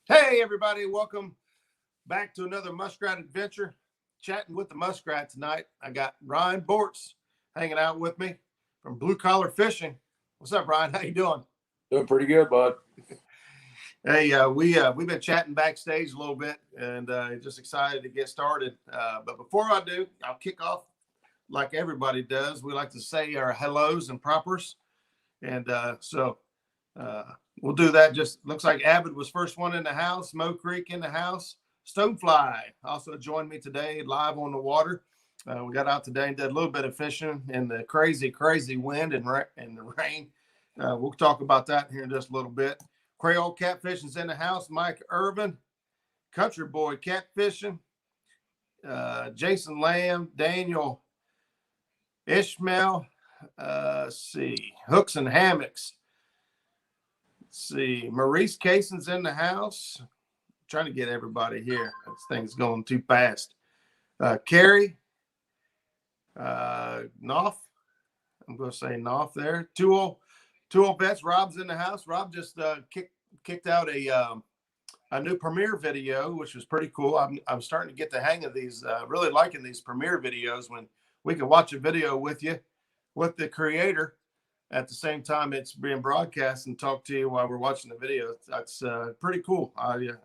Hey, everybody. Welcome back to another Muskrat adventure. Chatting with the Muskrat tonight. I got Ryan Bortz hanging out with me from Blue Collar Fishing. What's up, Ryan? How you doing? Doing pretty good, bud. Hey, we've been chatting backstage a little bit and just excited to get started. But before I do, I'll kick off like everybody does. We like to say our hellos and propers. And we'll do that. Just looks like Abbott was first one in the house. Mo Creek in the house. Stonefly also joined me today live on the water. We got out today and did a little bit of fishing in the crazy wind and the rain. We'll talk about that here in just a little bit. Creole Catfishing's in the house. Mike Irvin, Country Boy Catfishing. Jason Lamb, Daniel Ishmael. Let's see. Hooks and Hammocks. Let's see. Maurice Cason's in the house. I'm trying to get everybody here. This thing's going too fast. Carrie. Knopf. I'm going to say Knopf there. Two old vets. Rob's in the house. Rob just kicked out a new premiere video, which was pretty cool. I'm starting to get the hang of these. Really liking these premiere videos when we can watch a video with you, with the creator, at the same time it's being broadcast and talk to you while we're watching the video. That's pretty cool. I'm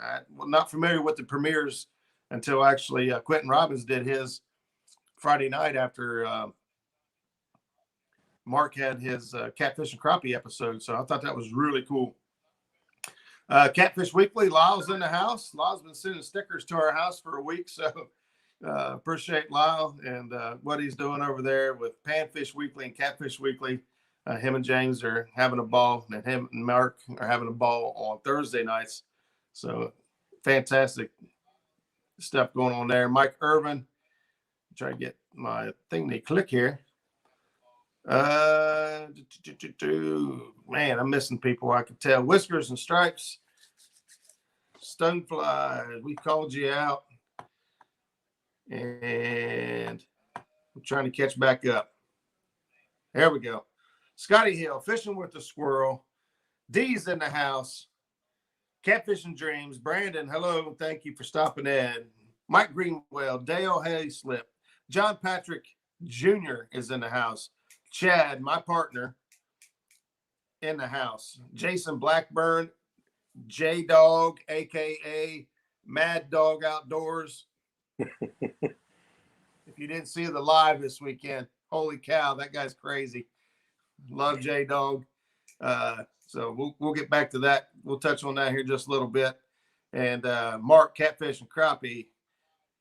not familiar with the premieres until actually Quentin Robbins did his Friday night after Mark had his Catfish and Crappie episode. So I thought that was really cool. Catfish Weekly, Lyle's in the house. Lyle's been sending stickers to our house for a week. So appreciate Lyle and what he's doing over there with Panfish Weekly and Catfish Weekly. Him and James are having a ball, and him and Mark are having a ball on Thursday nights. So fantastic stuff going on there. Mike Irvin, try to get my thing to click here. Man, I'm missing people. I can tell. Whiskers and Stripes, Stonefly, we called you out, and I'm trying to catch back up. There we go. Scotty Hill, Fishing with the Squirrel. D's in the house. Catfishing Dreams. Brandon, hello. Thank you for stopping in. Mike Greenwell, Dale Hayslip. John Patrick Jr. is in the house. Chad, my partner, in the house. Jason Blackburn, J-Dog, a.k.a. Mad Dog Outdoors. If you didn't see the live this weekend, holy cow, that guy's crazy. Love J-Dog. So we'll get back to that. We'll touch on that here just a little bit. And Mark, Catfish and Crappie.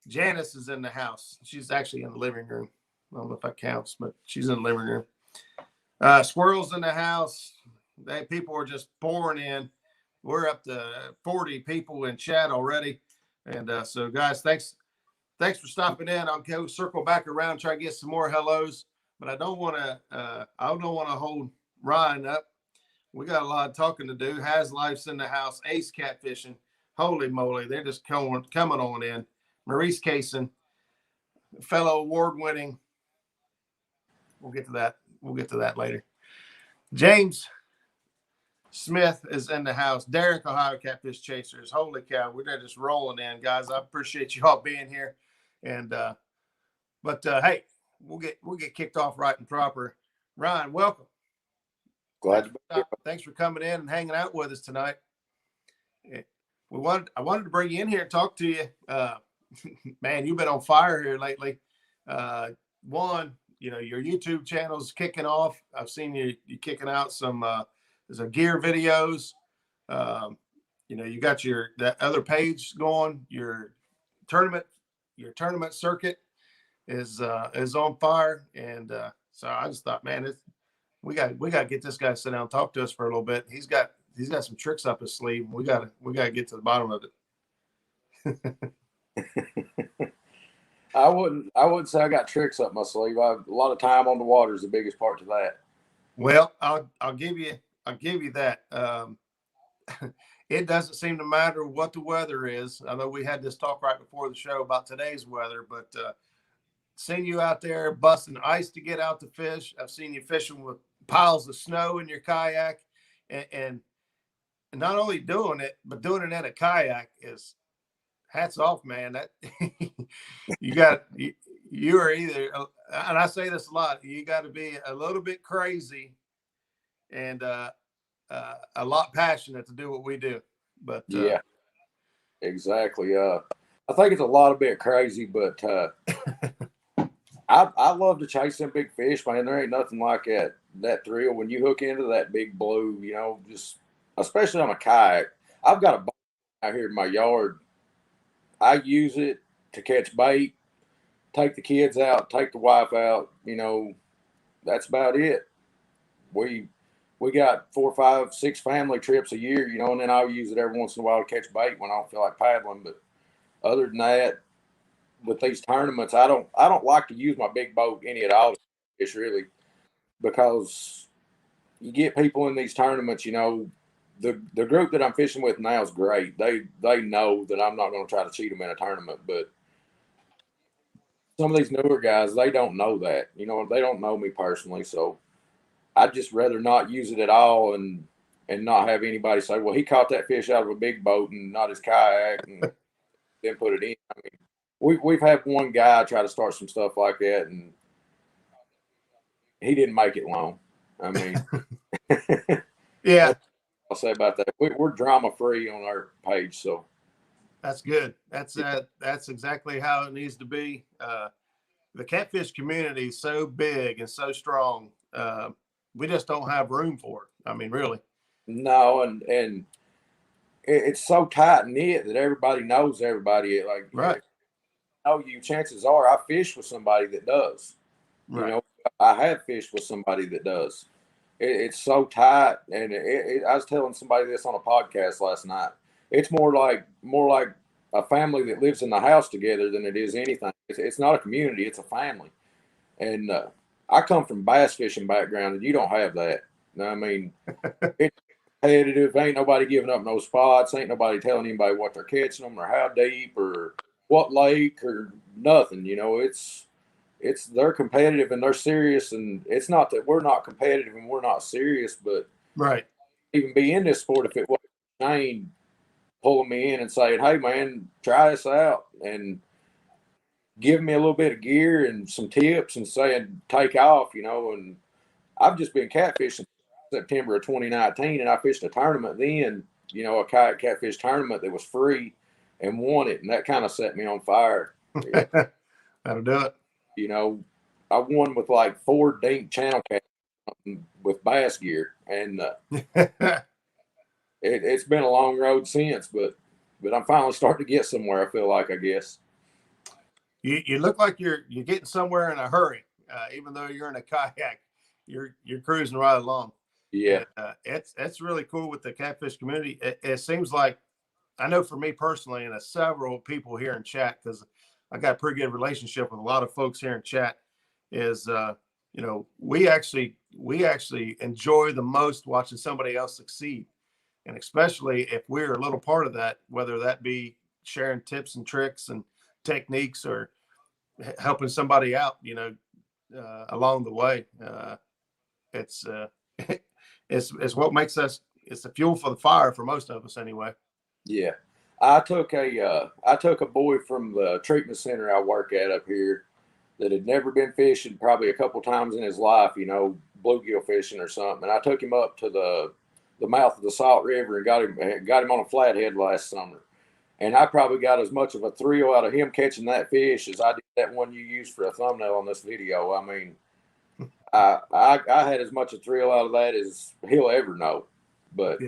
Janice is in the house. She's actually in the living room. I don't know if that counts, but she's in the living room. Squirrels in the house. People are just pouring in. We're up to 40 people in chat already. And so, guys, thanks for stopping in. I'll go circle back around, try to get some more hellos. But I don't want to hold Ryan up. We got a lot of talking to do. Has Life's in the house. Ace Catfishing. Holy moly, they're just coming on in. Maurice Cason, fellow award-winning. We'll get to that. We'll get to that later. James Smith is in the house. Derek, Ohio Catfish Chasers. Holy cow, we're just rolling in, guys. I appreciate you all being here. And hey. We'll get kicked off right and proper. Ryan, welcome. Glad to be here. Thanks for coming in and hanging out with us tonight. I wanted to bring you in here and talk to you. Man, you've been on fire here lately. Your YouTube channel's kicking off. I've seen you kicking out some gear videos. You got that other page going. Your tournament circuit is on fire, and so I just thought, man, we got to get this guy to sit down and talk to us for a little bit. He's got some tricks up his sleeve. We got to get to the bottom of it. I wouldn't say I got tricks up my sleeve. I have a lot of time on the water is the biggest part to that. Well, I'll give you that. It doesn't seem to matter what the weather is. I know we had this talk right before the show about today's weather, but seen you out there busting ice to get out to fish. I've seen you fishing with piles of snow in your kayak, and not only doing it, but doing it in a kayak is hats off, man. That you are either, and I say this a lot, you got to be a little bit crazy and a lot passionate to do what we do. But yeah, exactly. I think it's a lot of bit crazy, but I love to chase them big fish, man. There ain't nothing like that thrill when you hook into that big blue, you know, just especially on a kayak. I've got a boat out here in my yard. I use it to catch bait, take the kids out, take the wife out, you know, that's about it. We got 4, 5, 6 family trips a year, you know, and then I'll use it every once in a while to catch bait when I don't feel like paddling. But other than that, with these tournaments, I don't like to use my big boat any at all. It's really because you get people in these tournaments, you know, the group that I'm fishing with now is great. They know that I'm not going to try to cheat them in a tournament, but some of these newer guys, they don't know that. You know, they don't know me personally, so I'd just rather not use it at all and not have anybody say, well, he caught that fish out of a big boat and not his kayak and then put it in. I mean, we've had one guy try to start some stuff like that, and he didn't make it long. I mean, yeah, I'll say about that. We're drama free on our page, so that's good. That's exactly how it needs to be. The catfish community is so big and so strong. We just don't have room for it. I mean, really. no, and it's so tight knit that everybody knows everybody. Like, Right. know you, chances are I fish with somebody that does. Right. You know, I have fished with somebody that does. It's so tight, and I was telling somebody this on a podcast last night. It's more like a family that lives in the house together than it is anything. It's not a community; it's a family. And I come from bass fishing background, and you don't have that. I mean, it's competitive. Ain't nobody giving up no spots. Ain't nobody telling anybody what they're catching them or how deep or what lake or nothing. You know, it's they're competitive and they're serious, and it's not that we're not competitive and we're not serious, but right. even be in this sport if it wasn't Shane pulling me in and saying, hey man, try this out and giving me a little bit of gear and some tips and saying take off, you know. And I've just been catfishing September of 2019, and I fished a tournament then, you know, a kayak catfish tournament that was free and won it, and that kind of set me on fire. That'll do it. You know, I won with like 4 dink channel casts with bass gear, and it's been a long road since, but I'm finally starting to get somewhere. I feel like, I guess. You look like you're getting somewhere in a hurry, even though you're in a kayak. You're cruising right along. Yeah, and, it's really cool with the catfish community. It seems like, I know for me personally, and several people here in chat, because I got a pretty good relationship with a lot of folks here in chat, is you know, we actually enjoy the most watching somebody else succeed, and especially if we're a little part of that, whether that be sharing tips and tricks and techniques or helping somebody out, you know, along the way. It's it's what makes us. It's the fuel for the fire for most of us, anyway. yeah. I took a boy from the treatment center I work at up here that had never been fishing probably a couple times in his life, you know, bluegill fishing or something. And I took him up to the mouth of the Salt River and got him on a flathead last summer. And I probably got as much of a thrill out of him catching that fish as I did that one you used for a thumbnail on this video. I mean, I had as much a thrill out of that as he'll ever know. But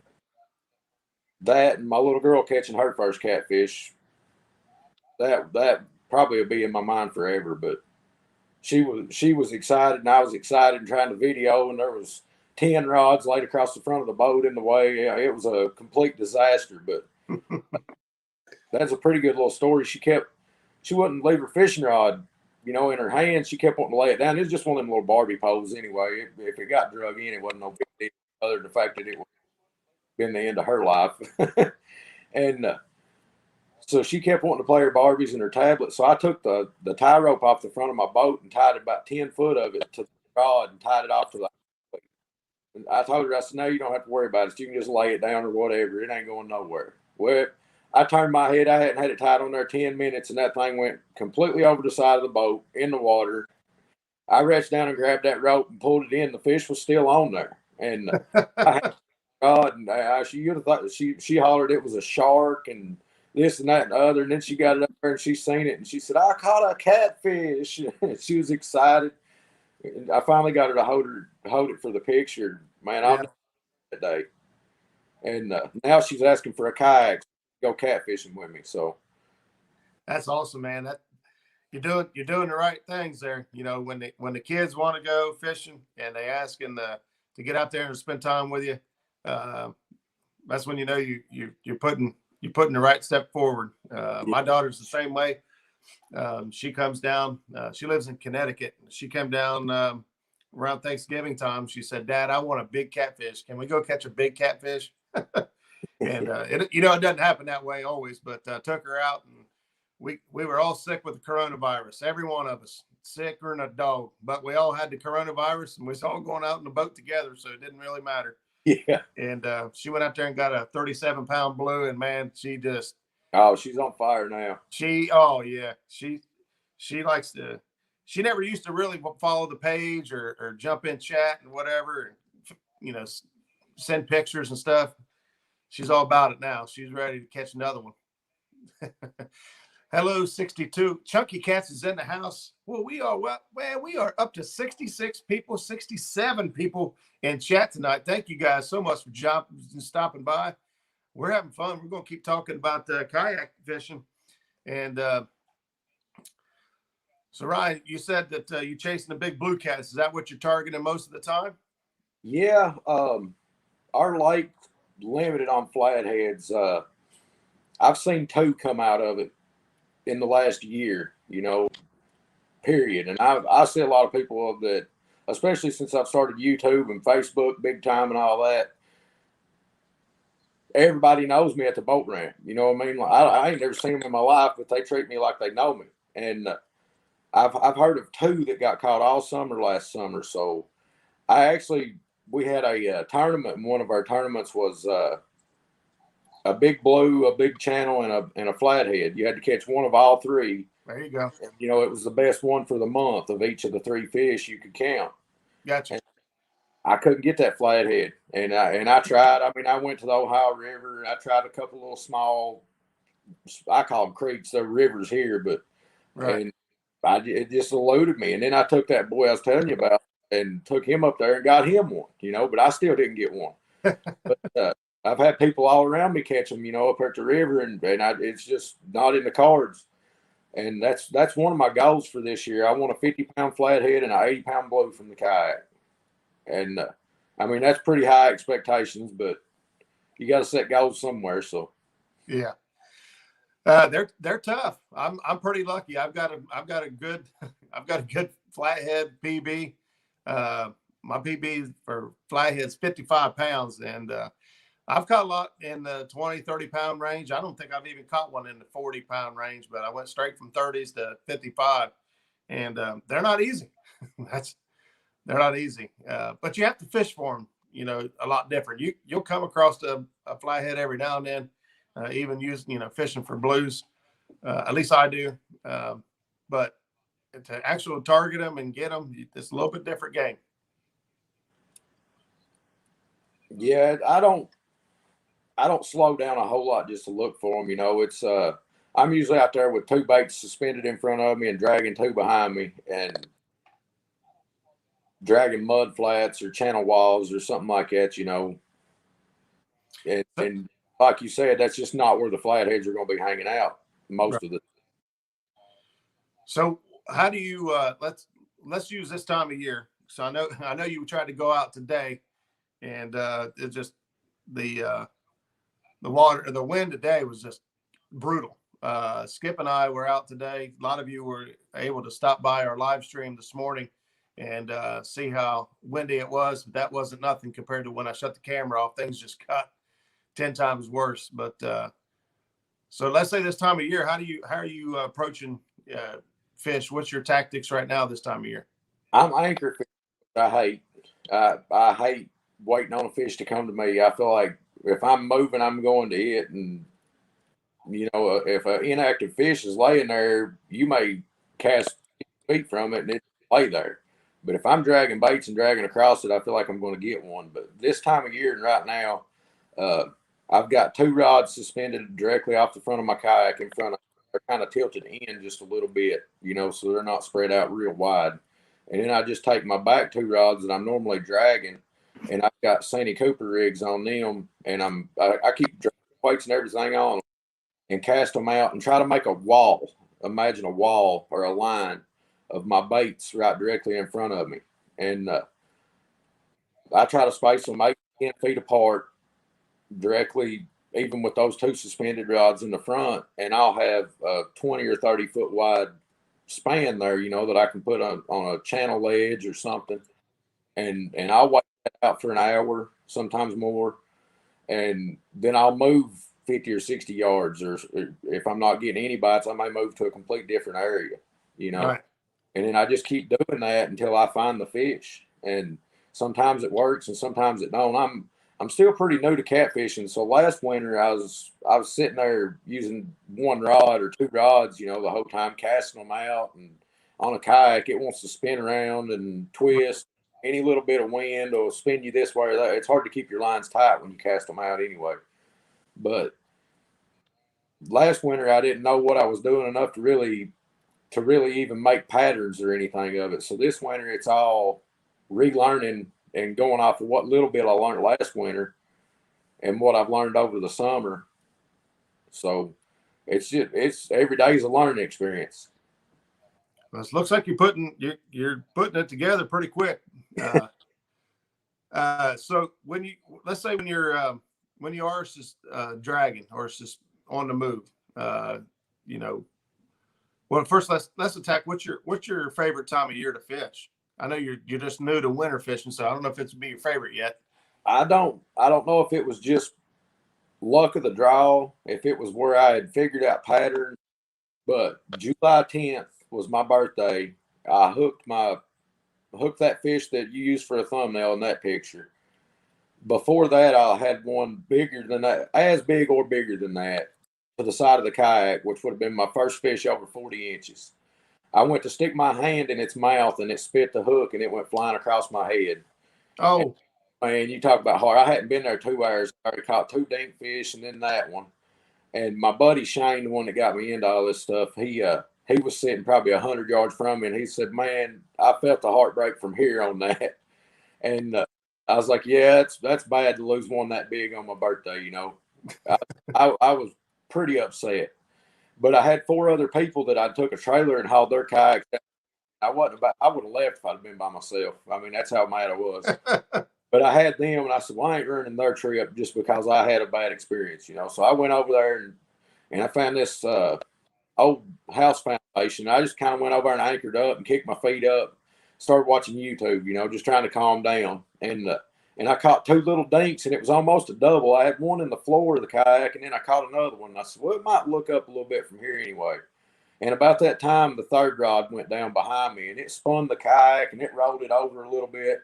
that and my little girl catching her first catfish, that probably will be in my mind forever. But she was excited and I was excited and trying to video, and there was 10 rods laid across the front of the boat in the way. It was a complete disaster, but that's a pretty good little story. She wouldn't leave her fishing rod, you know, in her hand. She kept wanting to lay it down. It was just one of them little Barbie poles anyway. If it got drug in, it wasn't no big deal, other than the fact that it would been the end of her life. And so she kept wanting to play her Barbies and her tablet. So I took the tie rope off the front of my boat and tied about 10 foot of it to the rod and tied it off to the I told her, I said, no, you don't have to worry about it. You can just lay it down or whatever. It ain't going nowhere. Well, I turned my head. I hadn't had it tied on there 10 minutes, and that thing went completely over the side of the boat in the water. I reached down and grabbed that rope and pulled it in. The fish was still on there. And God, and she you'd have thought she hollered it was a shark and this and that and the other. And then she got it up there and she seen it and she said, I caught a catfish. She was excited. And I finally got her to hold it for the picture. Man, I'll do that day. And now she's asking for a kayak to go catfishing with me. So that's awesome, man. That you're doing the right things there. You know, when the kids want to go fishing and they asking to get out there and spend time with you, that's when you know you're putting the right step forward. My daughter's the same way. She comes down. She lives in Connecticut. She came down around Thanksgiving time. She said, "Dad, I want a big catfish. Can we go catch a big catfish?" And it doesn't happen that way always. But took her out, and we were all sick with the coronavirus. Every one of us sicker than a dog. But we all had the coronavirus, and we was all going out in the boat together, so it didn't really matter. Yeah. And she went out there and got a 37-pound blue, and man, she just she's on fire now. She likes to. She never used to really follow the page or jump in chat and whatever, send pictures and stuff. She's all about it now. She's ready to catch another one. Hello, 62. Chunky Cats is in the house. Well, we are up to 66 people, 67 people in chat tonight. Thank you guys so much for stopping by. We're having fun. We're going to keep talking about kayak fishing. And so, Ryan, you said that you're chasing the big blue cats. Is that what you're targeting most of the time? Yeah. Our lake limited on flatheads. I've seen 2 come out of it in the last year, period. And I see a lot of people of that, especially since I've started YouTube and Facebook big time and all that. Everybody knows me at the boat ramp. You know what I mean? I ain't never seen them in my life, but they treat me like they know me. And I've heard of 2 that got caught all summer last summer. So we had a tournament, and one of our tournaments was a big blue, a big channel, and a flathead. You had to catch one of all 3. There you go. And, it was the best one for the month of each of the 3 fish you could count. Gotcha. And I couldn't get that flathead, and I tried. I mean, I went to the Ohio River. I tried a couple little small, I call them creeks. They're rivers here, but right. And it just eluded me. And then I took that boy I was telling you about and took him up there and got him one. But I still didn't get one. But I've had people all around me catch them, up at the river, and it's just not in the cards. And that's one of my goals for this year. I want a 50-pound flathead and an 80-pound blue from the kayak. And I mean, that's pretty high expectations, but you got to set goals somewhere. So yeah, they're tough. I'm pretty lucky. I've got a good flathead PB. My PB for flathead's 55 pounds, and I've caught a lot in the 20, 30-pound range. I don't think I've even caught one in the 40-pound range, but I went straight from 30s to 55, and they're not easy. They're not easy, but you have to fish for them, a lot different. You'll come across a flathead every now and then, even fishing for blues. At least I do. But to actually target them and get them, it's a little bit different game. Yeah, I don't slow down a whole lot just to look for them. It's I'm usually out there with 2 baits suspended in front of me and dragging 2 behind me and dragging mud flats or channel walls or something like that, and like you said, that's just not where the flatheads are going to be hanging out most of the. So how do you let's use this time of year. So I know you tried to go out today, and it's just the wind today was just brutal. Skip and I were out today. A lot of you were able to stop by our live stream this morning and see how windy it was. But that wasn't nothing compared to when I shut the camera off. Things just got 10 times worse. But so let's say this time of year, how are you approaching fish? What's your tactics right now this time of year? I'm anchor fishing. I hate waiting on a fish to come to me. I feel like if I'm moving, I'm going to it. And, if an inactive fish is laying there, you may cast feet from it and it lay there. But if I'm dragging baits and dragging across it, I feel like I'm going to get one. But this time of year and right now, I've got 2 rods suspended directly off the front of my kayak in front of. They're kind of tilted in just a little bit, so they're not spread out real wide. And then I just take my back 2 rods that I'm normally dragging, and I've got Sandy Cooper rigs on them, and I keep weights and everything on them and cast them out and try to make a wall. Imagine a wall or a line of my baits right directly in front of me. And I try to space them 8 to 10 feet apart directly, even with those 2 suspended rods in the front, and I'll have a 20 or 30 foot wide span there, that I can put on a channel ledge or something. And I'll wait that out for an hour, sometimes more. And then I'll move 50 or 60 yards, or if I'm not getting any bites, I may move to a complete different area, Right. And then I just keep doing that until I find the fish. And sometimes it works and sometimes it don't. I'm still pretty new to catfishing. So last winter I was sitting there using 1 rod or 2 rods, the whole time, casting them out. And on a kayak, it wants to spin around and twist. Any little bit of wind will spin you this way or that. It's hard to keep your lines tight when you cast them out anyway. But last winter I didn't know what I was doing enough to really even make patterns or anything of it. So this winter it's all relearning and going off of what little bit I learned last winter and what I've learned over the summer. So it's every day is a learning experience. Well, it looks like you're putting it together pretty quick. So let's say when you are just dragging or just on the move, well, first let's attack. What's your favorite time of year to fish? I know you're just new to winter fishing, so I don't know if it's be your favorite yet. I don't know if it was just luck of the draw, if it was where I had figured out patterns, but July 10th was my birthday. I hooked that fish that you used for a thumbnail in that picture. Before that, I had one bigger than that, as big or bigger than that, to the side of the kayak, which would have been my first fish over 40 inches. I went to stick my hand in its mouth and it spit the hook and it went flying across my head. Oh, and, man, you talk about hard. I hadn't been there 2 hours. I already caught 2 dink fish and then that one. And my buddy Shane, the one that got me into all this stuff, he was sitting probably 100 yards from me and he said, "Man, I felt the heartbreak from here on that." And I was like, "Yeah, that's bad to lose one that big on my birthday." I was pretty upset. But I had 4 other people that I took a trailer and hauled their kayaks. I would have left if I'd have been by myself. I mean, that's how mad I was. But I had them, and I said, "Well, I ain't ruining their trip just because I had a bad experience." So I went over there and I found this old house foundation. I just kind of went over and anchored up and kicked my feet up, started watching YouTube, just trying to calm down. And I caught 2 little dinks, and it was almost a double. I had one in the floor of the kayak, and then I caught another one. And I said, "Well, it might look up a little bit from here anyway." And about that time, the 3rd rod went down behind me, and it spun the kayak, and it rolled it over a little bit.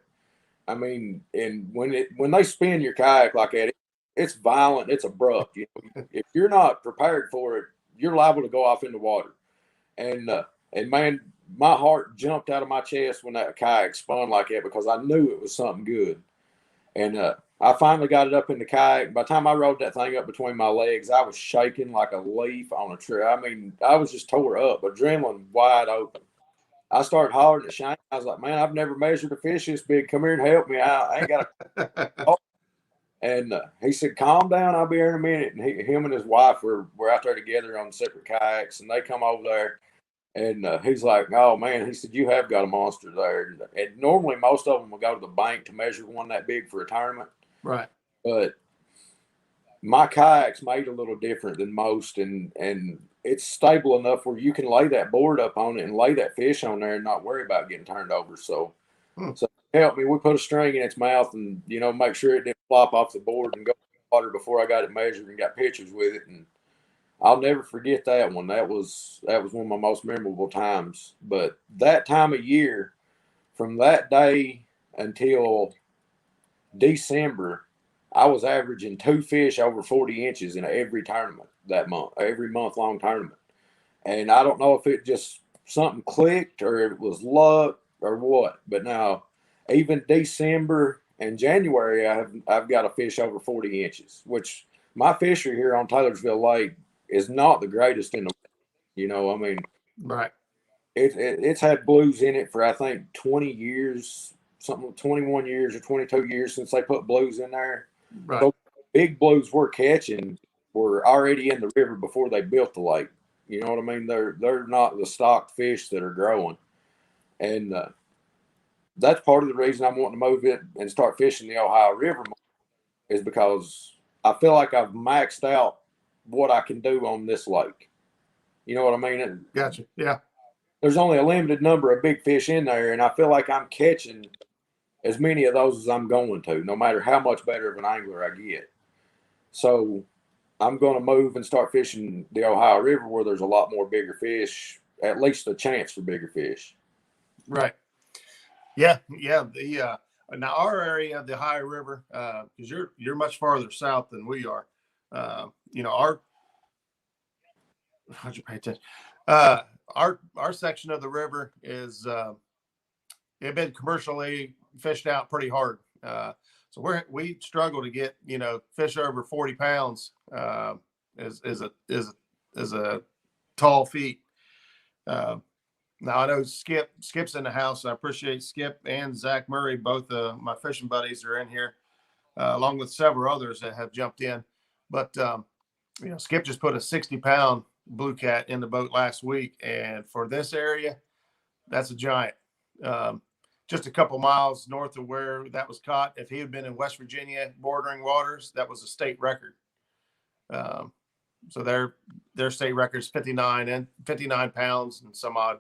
I mean, and when they spin your kayak like that, it's violent, it's abrupt. If you're not prepared for it, you're liable to go off in the water. And man, my heart jumped out of my chest when that kayak spun like that because I knew it was something good. And I finally got it up in the kayak. By the time I rode that thing up between my legs, I was shaking like a leaf on a tree. I mean, I was just tore up, adrenaline wide open. I started hollering at Shane. I was like, "Man, I've never measured a fish this big. Come here and help me out. I ain't got a." And he said, "Calm down. I'll be here in a minute." And him and his wife were out there together on separate kayaks, and they come over there. And he's like, "Oh, man," he said, "You have got a monster there." And normally most of them will go to the bank to measure one that big for a tournament. right. But my kayak's made a little different than most, and it's stable enough where you can lay that board up on it and lay that fish on there and not worry about getting turned over. So help me. We put a string in its mouth and, make sure it didn't flop off the board and go in the water before I got it measured and got pictures with it. And I'll never forget that one. That was one of my most memorable times. But that time of year, from that day until December, I was averaging 2 fish over 40 inches in every tournament that month, every month-long tournament. And I don't know if it just something clicked or if it was luck or what. But now, even December and January, I've got a fish over 40 inches, which my fishery here on Taylorsville Lake is not the greatest in the world. You know, I mean, Right. It's had blues in it for I think 20 years, something 21 years or 22 years since they put blues in there. Right. So big blues we're catching were already in the river before they built the lake. You know what I mean? They're not the stocked fish that are growing, and that's part of the reason I'm wanting to move it and start fishing the Ohio River is because I feel like I've maxed out what I can do on this lake. You know what I mean? Gotcha. Yeah. There's only a limited number of big fish in there, and I feel like I'm catching as many of those as I'm going to, no matter how much better of an angler I get. So I'm going to move and start fishing the Ohio River where there's a lot more bigger fish, at least a chance for bigger fish. Right. Yeah. Yeah. The now our area, the Ohio River, because you're much farther south than we are. You know, how'd you pay attention? Our section of the river is it's been commercially fished out pretty hard. So we struggle to get, you know, fish over 40 pounds is a tall feat. Now I know Skip's in the house. I appreciate Skip and Zach Murray. Both my fishing buddies are in here, along with several others that have jumped in. But you know, Skip just put a 60-pound Bluecat in the boat last week, and for this area, that's a giant. Just a couple miles north of where that was caught. If he had been in West Virginia bordering waters, that was a state record. So their state record is 59 pounds and some odd.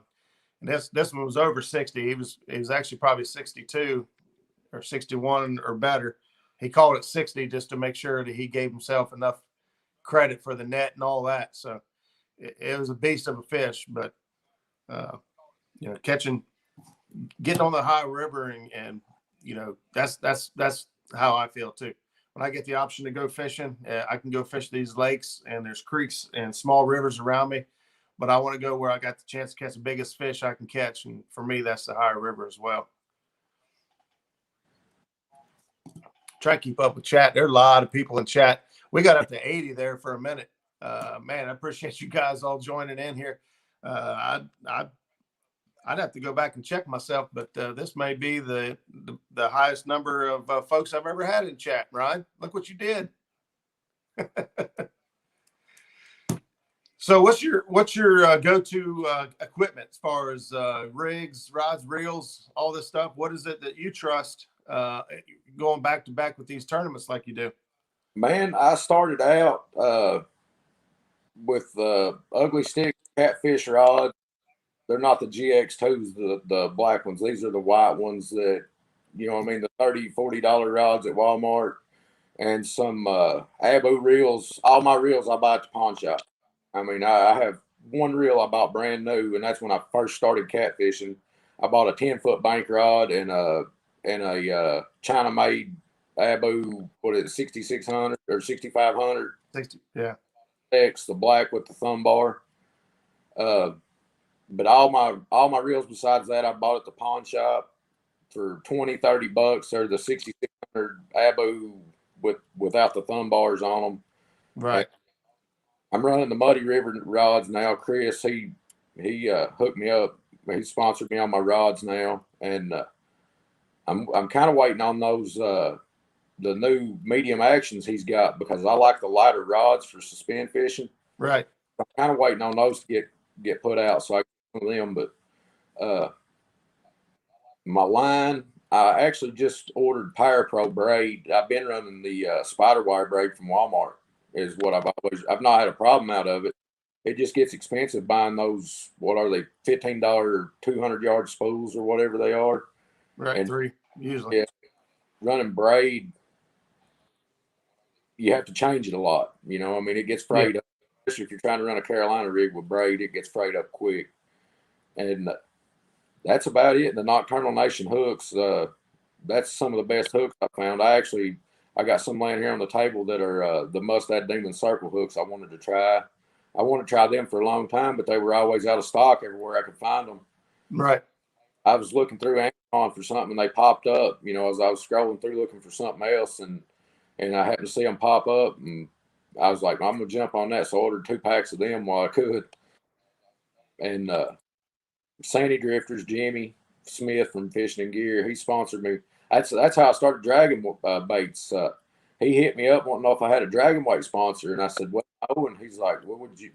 And this one was over 60. He was actually probably 62 or 61 or better. He called it 60 just to make sure that he gave himself enough credit for the net and all that. So it was a beast of a fish, but you know, getting on the Ohio River and you know, that's how I feel too. When I get the option to go fishing, I can go fish these lakes, and there's creeks and small rivers around me, but I want to go where I got the chance to catch the biggest fish I can catch. And for me, that's the Ohio River as well. Try to keep up with chat. There are a lot of people in chat. We got up to 80 there for a minute. Man, I appreciate you guys all joining in here. I'd have to go back and check myself, but this may be the highest number of folks I've ever had in chat. Ryan, look what you did. So what's your go-to equipment as far as rigs, rods, reels, all this stuff? What is it that you trust going back to back with these tournaments like you do? Man, I started out with ugly stick catfish rods. They're not the GX2s, the black ones. These are the white ones that, you know what I mean, the $30, $40 rods at Walmart, and some Abu reels. All my reels I buy at the pawn shop. I mean, I have one reel I bought brand new, and that's when I first started catfishing. I bought a 10-foot bank rod and a China-made Abu, what is it, 6600 or 6500? 60, yeah. X, the black with the thumb bar. But all my reels besides that I bought at the pawn shop for $20-$30. They're the 6600 Abu without the thumb bars on them. Right. And I'm running the Muddy River rods now. Chris, he hooked me up. He sponsored me on my rods now, and I'm kind of waiting on those the new medium actions he's got because I like the lighter rods for suspend fishing. Right. I'm kind of waiting on those to get put out so I can them. But my line, I actually just ordered Power Pro braid. I've been running the spider wire braid from Walmart. Is what I've not had a problem out of it. It just gets expensive buying those. What are they? $15 200-yard spools or whatever they are. Right. And 3 usually. Yeah, running braid, you have to change it a lot. You know, I mean, it gets frayed up. Especially if you're trying to run a Carolina rig with braid, it gets frayed up quick. And that's about it. The Nocturnal Nation hooks, that's some of the best hooks I found. I got some laying here on the table that are the Mustad Demon Circle hooks I wanted to try. I wanted to try them for a long time, but they were always out of stock everywhere I could find them. Right. I was looking through Amazon for something, and they popped up, you know, as I was scrolling through looking for something else, and I happened to see them pop up, and I was like, I'm going to jump on that. So I ordered 2 packs of them while I could. And Sandy Drifters, Jimmy Smith from Fishing and Gear, he sponsored me. That's how I started dragging baits. He hit me up wanting to know if I had a dragon weight sponsor, and I said, well, no. And he's like, well, would you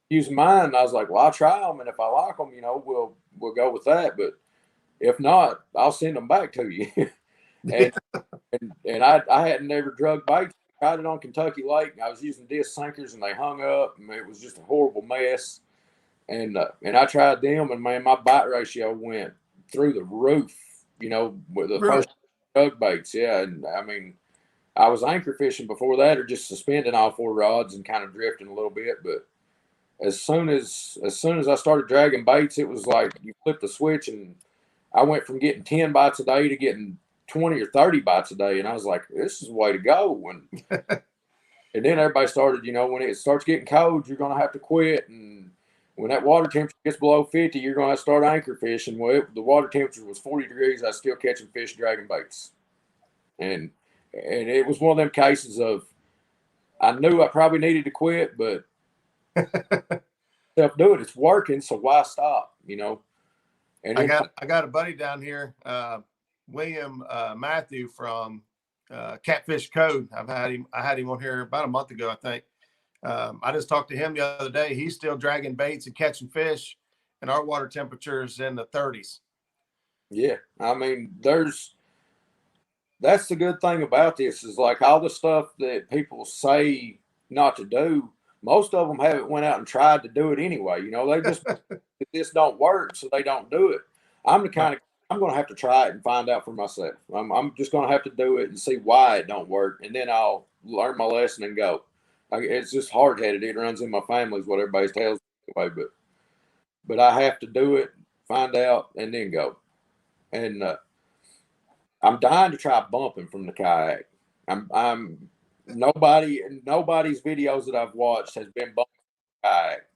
use mine? And I was like, well, I'll try them, and if I like them, you know, we'll go with that. But if not, I'll send them back to you. and I hadn't never drug baits. I tried it on Kentucky Lake. I was using disc sinkers, and they hung up, and it was just a horrible mess. And I tried them, and man, my bite ratio went through the roof. You know, with the first drug baits, yeah. And I mean, I was anchor fishing before that, or just suspending all 4 rods and kind of drifting a little bit. But as soon as I started dragging baits, it was like you flip the switch, and I went from getting 10 bites a day to getting 20 or 30 bites a day, and I was like, this is the way to go. And then everybody started, you know, when it starts getting cold, you're going to have to quit, and when that water temperature gets below 50, you're going to start anchor fishing. Well, the water temperature was 40 degrees. I was still catching fish, dragging baits. And it was one of them cases of, I knew I probably needed to quit, but self do it. It's working, so why stop, you know? And I got a buddy down here, William Matthew from Catfish Code. I had him on here about a month ago, I think. I just talked to him the other day. He's still dragging baits and catching fish, and our water temperature is in the 30s. Yeah, I mean, that's the good thing about this is like all the stuff that people say not to do. Most of them haven't went out and tried to do it anyway. You know, they just this don't work, so they don't do it. I'm the kind of I'm going to have to try it and find out for myself. I'm just going to have to do it and see why it don't work, and then I'll learn my lesson and go. It's just hard headed. It runs in my family, is what everybody tells me anyway. But I have to do it, find out, and then go. And I'm dying to try bumping from the kayak. I'm nobody's videos that I've watched has been bumping from the kayak.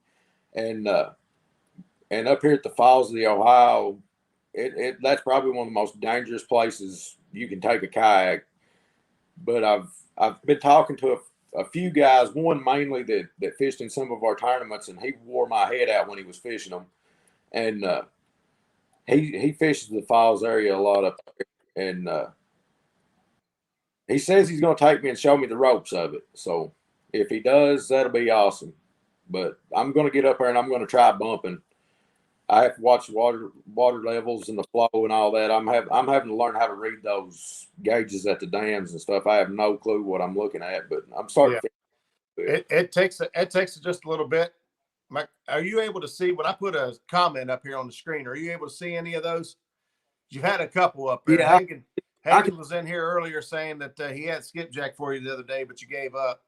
And up here at the Falls of the Ohio, that's probably one of the most dangerous places you can take a kayak. But I've been talking to a few guys, one mainly that fished in some of our tournaments, and he wore my head out when he was fishing them. And he fishes the Falls area a lot up there, and he says he's going to take me and show me the ropes of it. So if he does, that'll be awesome. But I'm going to get up there and I'm going to try bumping. I have to watch water levels and the flow and all that. I'm having to learn how to read those gauges at the dams and stuff. I have no clue what I'm looking at, but I'm starting. Yeah. It takes just a little bit. Are you able to see when I put a comment up here on the screen? Are you able to see any of those? You've had a couple up there. Yeah, Hagen was in here earlier saying that he had skipjack for you the other day, but you gave up.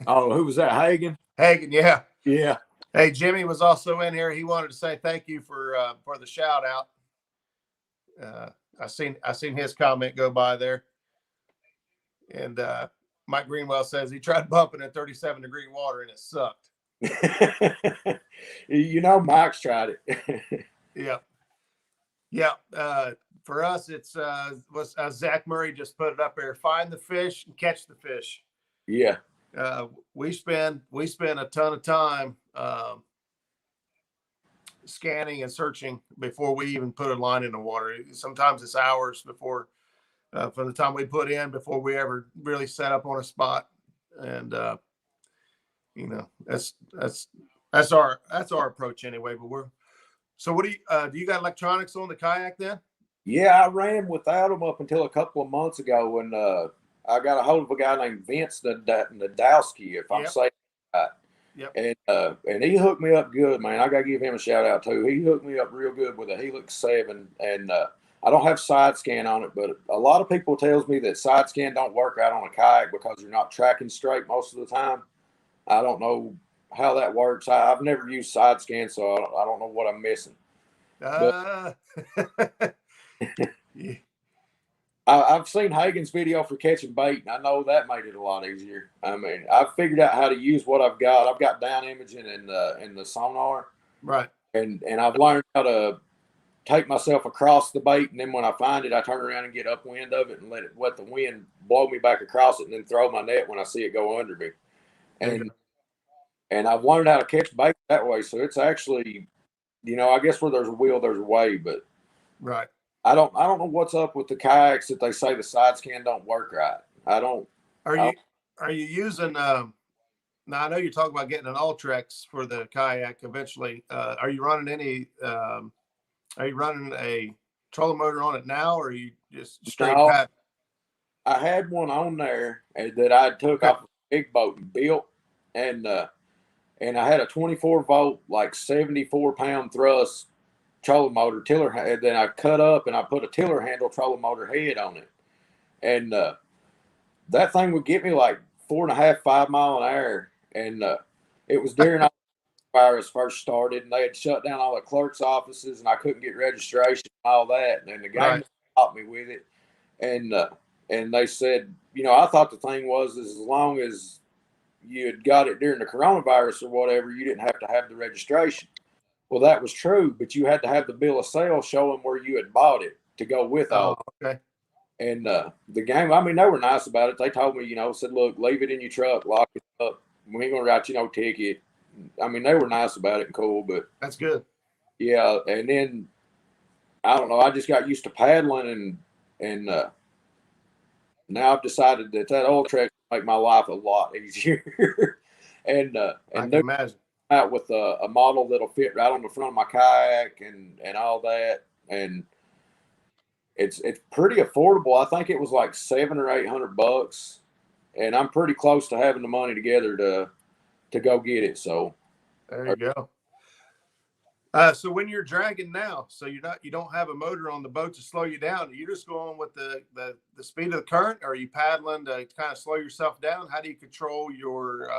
Oh, who was that? Hagen? Hagen, yeah. Yeah. Hey, Jimmy was also in here. He wanted to say thank you for the shout out. I seen his comment go by there. And Mike Greenwell says he tried bumping in 37-degree water and it sucked. You know, Mike's tried it. Yeah. For us, it's was Zach Murray just put it up there. Find the fish and catch the fish. Yeah. We spend a ton of time scanning and searching before we even put a line in the water. Sometimes it's hours before from the time we put in before we ever really set up on a spot. And you know, that's our approach anyway. But so what do you got electronics on the kayak then? Yeah, I ran without them up until a couple of months ago when I got a hold of a guy named Vince Nadowski, if I'm saying that. Yep. And he hooked me up good, man. I gotta give him a shout out too. He hooked me up real good with a Helix 7, and I don't have side scan on it, but a lot of people tells me that side scan don't work out on a kayak because you're not tracking straight most of the time. I don't know how that works. I've never used side scan, so I don't know what I'm missing. Yeah. I've seen Hagen's video for catching bait, and I know that made it a lot easier. I mean, I've figured out how to use what I've got. I've got down imaging in the sonar, Right. and I've learned how to take myself across the bait, and then when I find it, I turn around and get upwind of it and let the wind blow me back across it, and then throw my net when I see it go under me. And I've learned how to catch bait that way. So it's actually, I guess where there's a will, there's a way. But right. I don't know what's up with the kayaks that they say the side scan don't work right. I don't. Are you using? Now I know you're talking about getting an Ultrex for the kayak eventually. Are you running any? Are you running a trolling motor on it now, or are you just straight No, pat? I had one on there that I took off a big boat and built, and I had a 24-volt, like 74-pound thrust trolling motor tiller. And then I cut up and I put a tiller handle trolling motor head on it, and that thing would get me like 4.5, 5 mile an hour. And it was during all the virus first started, and they had shut down all the clerks' offices, and I couldn't get registration and all that. And the game stopped me with it, and they said, I thought the thing was as long as you had got it during the coronavirus or whatever, you didn't have to have the registration. Well, that was true, but you had to have the bill of sale showing where you had bought it to go with all. Okay. And the game, I mean, they were nice about it. They told me, said, look, leave it in your truck, lock it up. We ain't going to write you no ticket. I mean, they were nice about it and cool, but. That's good. Yeah. And then, I don't know, I just got used to paddling and now I've decided that Ultrex will make my life a lot easier. and I can imagine. Out with a model that'll fit right on the front of my kayak and all that. And it's pretty affordable. I think it was like $700 or $800, and I'm pretty close to having the money together to go get it. So there you go. So when you're dragging now, so you don't have a motor on the boat to slow you down. Are you just going with the speed of the current, or are you paddling to kind of slow yourself down? How do you control your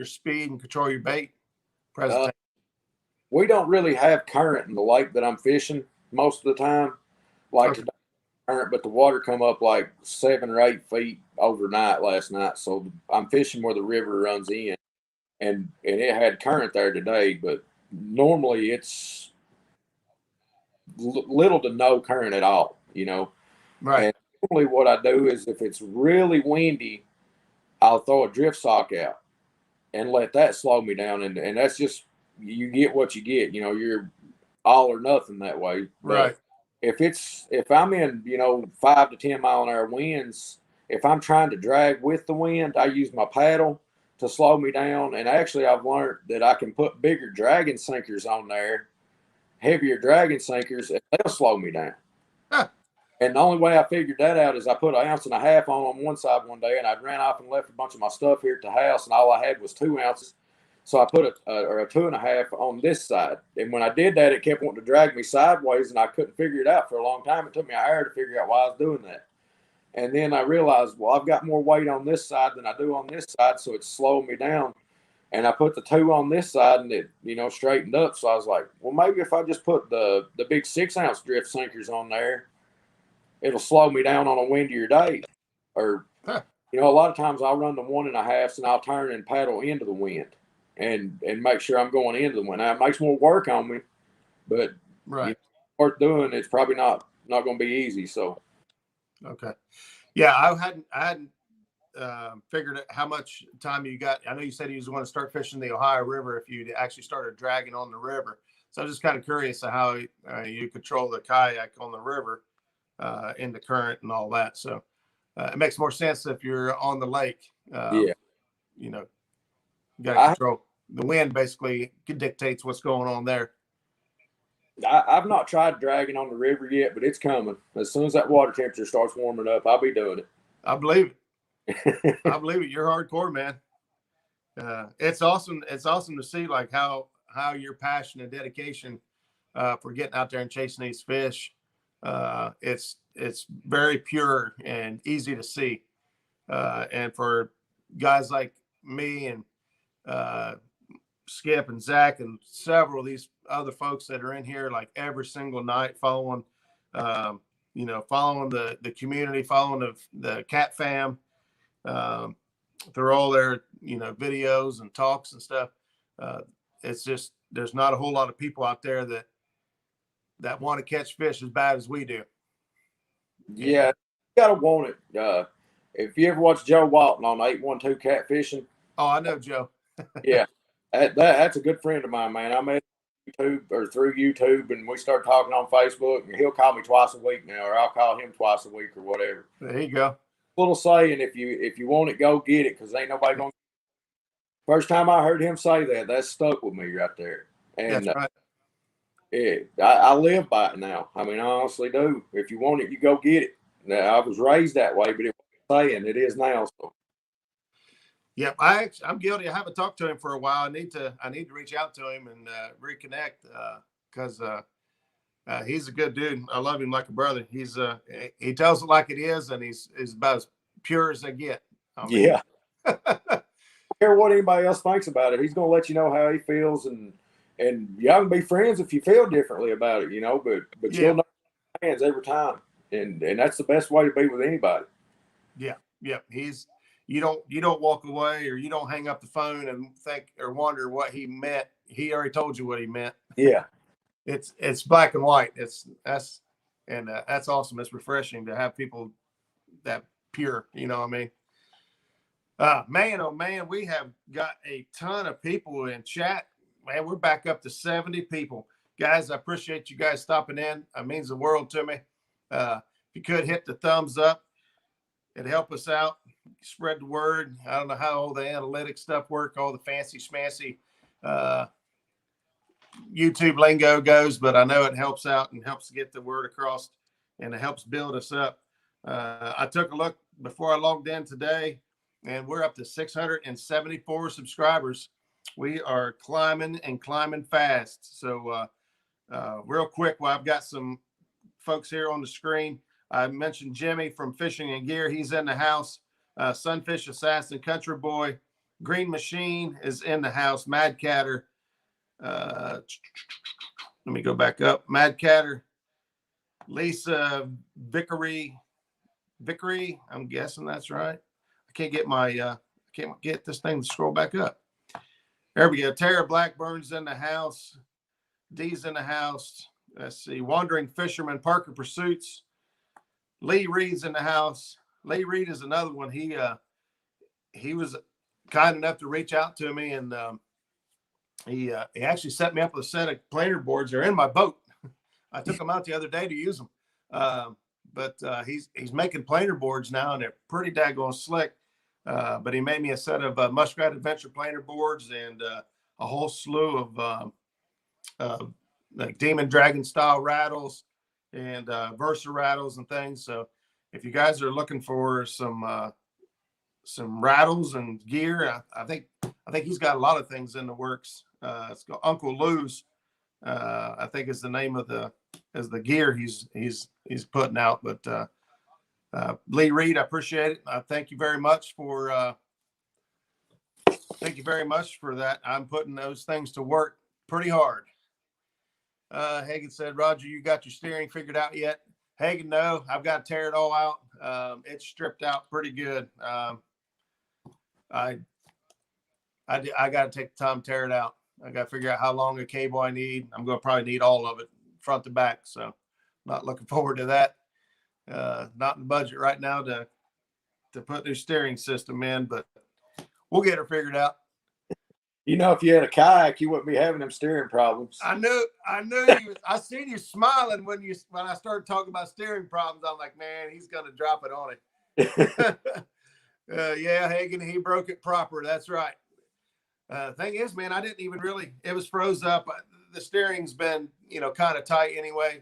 speed and control your bait presentation? We don't really have current in the lake that I'm fishing most of the time. Like today, current, but the water come up like 7 or 8 feet overnight last night. So I'm fishing where the river runs in, and it had current there today, but normally it's little to no current at all, Right. And normally what I do is if it's really windy, I'll throw a drift sock out and let that slow me down. And that's just, you get what you get, you're all or nothing that way. Right. But if I'm in, 5 to 10 mile an hour winds, if I'm trying to drag with the wind, I use my paddle to slow me down. And actually I've learned that I can put bigger dragon sinkers on there, heavier dragon sinkers, and they'll slow me down. Huh. And the only way I figured that out is I put 1.5 ounces on one side one day, and I ran off and left a bunch of my stuff here at the house, and all I had was 2 ounces. So I put a 2.5 on this side. And when I did that, it kept wanting to drag me sideways, and I couldn't figure it out for a long time. It took me an hour to figure out why I was doing that. And then I realized, well, I've got more weight on this side than I do on this side, so it's slowing me down. And I put the 2 on this side, and it, straightened up. So I was like, well, maybe if I just put the big 6 ounce drift sinkers on there, it'll slow me down on a windier day. Or, a lot of times I'll run the 1.5s and I'll turn and paddle into the wind and make sure I'm going into the wind. Now, it makes more work on me, but right. Worth doing. It's probably not going to be easy. So, okay. Yeah, I hadn't figured out how much time you got. I know you said you was going to start fishing the Ohio River if you actually started dragging on the river. So I'm just kind of curious of how you control the kayak on the river in the current and all that. So it makes more sense if you're on the lake. yeah. You got to control. The wind basically dictates what's going on there. I've not tried dragging on the river yet, but it's coming. As soon as that water temperature starts warming up, I'll be doing it. I believe it. I believe it. You're hardcore, man. It's awesome. It's awesome to see like how your passion and dedication for getting out there and chasing these fish. It's very pure and easy to see. And for guys like me and Skip and Zach and several of these other folks that are in here like every single night following you know, following the community, following the cat fam, through all their, you know, videos and talks and stuff. It's just, there's not a whole lot of people out there that want to catch fish as bad as we do. Yeah, you gotta want it. If you ever watch Joe Walton on 812 Catfishing. Oh, I know Joe. Yeah, that's a good friend of mine, man. I met YouTube or through YouTube, and we started talking on Facebook. And he'll call me twice a week now, or I'll call him twice a week, or whatever. There you go. Little saying, if you want it, go get it, because ain't nobody gonna. First time I heard him say that stuck with me right there. And that's right. I live by it now. I mean, I honestly do. If you want it, you go get it. Now, I was raised that way, but it was saying it is now. So. Yep, I'm guilty. I haven't talked to him for a while. I need to reach out to him and reconnect, because he's a good dude. I love him like a brother. He tells it like it is, and he's about as pure as they get. I mean, yeah. I don't care what anybody else thinks about it. He's gonna let you know how he feels, and y'all can be friends if you feel differently about it, you know. But you'll know hands every time, and that's the best way to be with anybody. Yeah. You don't walk away, or you don't hang up the phone and think or wonder what he meant. He already told you what he meant. Yeah. It's black and white. That's awesome. It's refreshing to have people that pure, you know what I mean? Man, oh man, we have got a ton of people in chat. Man, we're back up to 70 people. Guys, I appreciate you guys stopping in. It means the world to me. If you could hit the thumbs up, it'd help us out. Spread the word. I don't know how all the analytics stuff work, all the fancy schmancy YouTube lingo goes, but I know it helps out and helps get the word across, and it helps build us up. I took a look before I logged in today, and we're up to 674 subscribers. We are climbing and climbing fast. So real quick, well, I've got some folks here on the screen. I mentioned Jimmy from Fishing and Gear. He's in the house. Sunfish Assassin, Country Boy, Green Machine is in the house. Mad Catter. Let me go back up. Mad Catter. Lisa Vickery. I'm guessing that's right. I can't get this thing to scroll back up. There we go. Tara Blackburn's in the house. D's in the house. Let's see. Wandering Fisherman, Parker Pursuits. Lee Reed's in the house. Lee Reed is another one. He was kind enough to reach out to me, and he actually set me up with a set of planer boards. They're in my boat. I took them out the other day to use them. But he's making planer boards now, and they're pretty daggone slick. But he made me a set of Muskrat Adventure planer boards and a whole slew of like Demon Dragon style rattles and Versa rattles and things. So if you guys are looking for some rattles and gear, I think he's got a lot of things in the works. It's called Uncle Lou's, I think is the name of the gear he's putting out. But Lee Reed, I appreciate it. Thank you very much for that. I'm putting those things to work pretty hard. Hagen said, Roger, you got your steering figured out yet? Hagen, no, I've got to tear it all out. It's stripped out pretty good. I got to take the time to tear it out. I got to figure out how long a cable I need. I'm going to probably need all of it front to back. So not looking forward to that. Not in the budget right now to put new steering system in, but we'll get her figured out. You know, if you had a kayak, you wouldn't be having them steering problems. I knew you. I seen you smiling when I started talking about steering problems. I'm like, man, he's gonna drop it on it. Yeah, Hagen, he broke it proper. That's right. Thing is, man, I didn't even really. It was froze up. The steering's been, kind of tight anyway.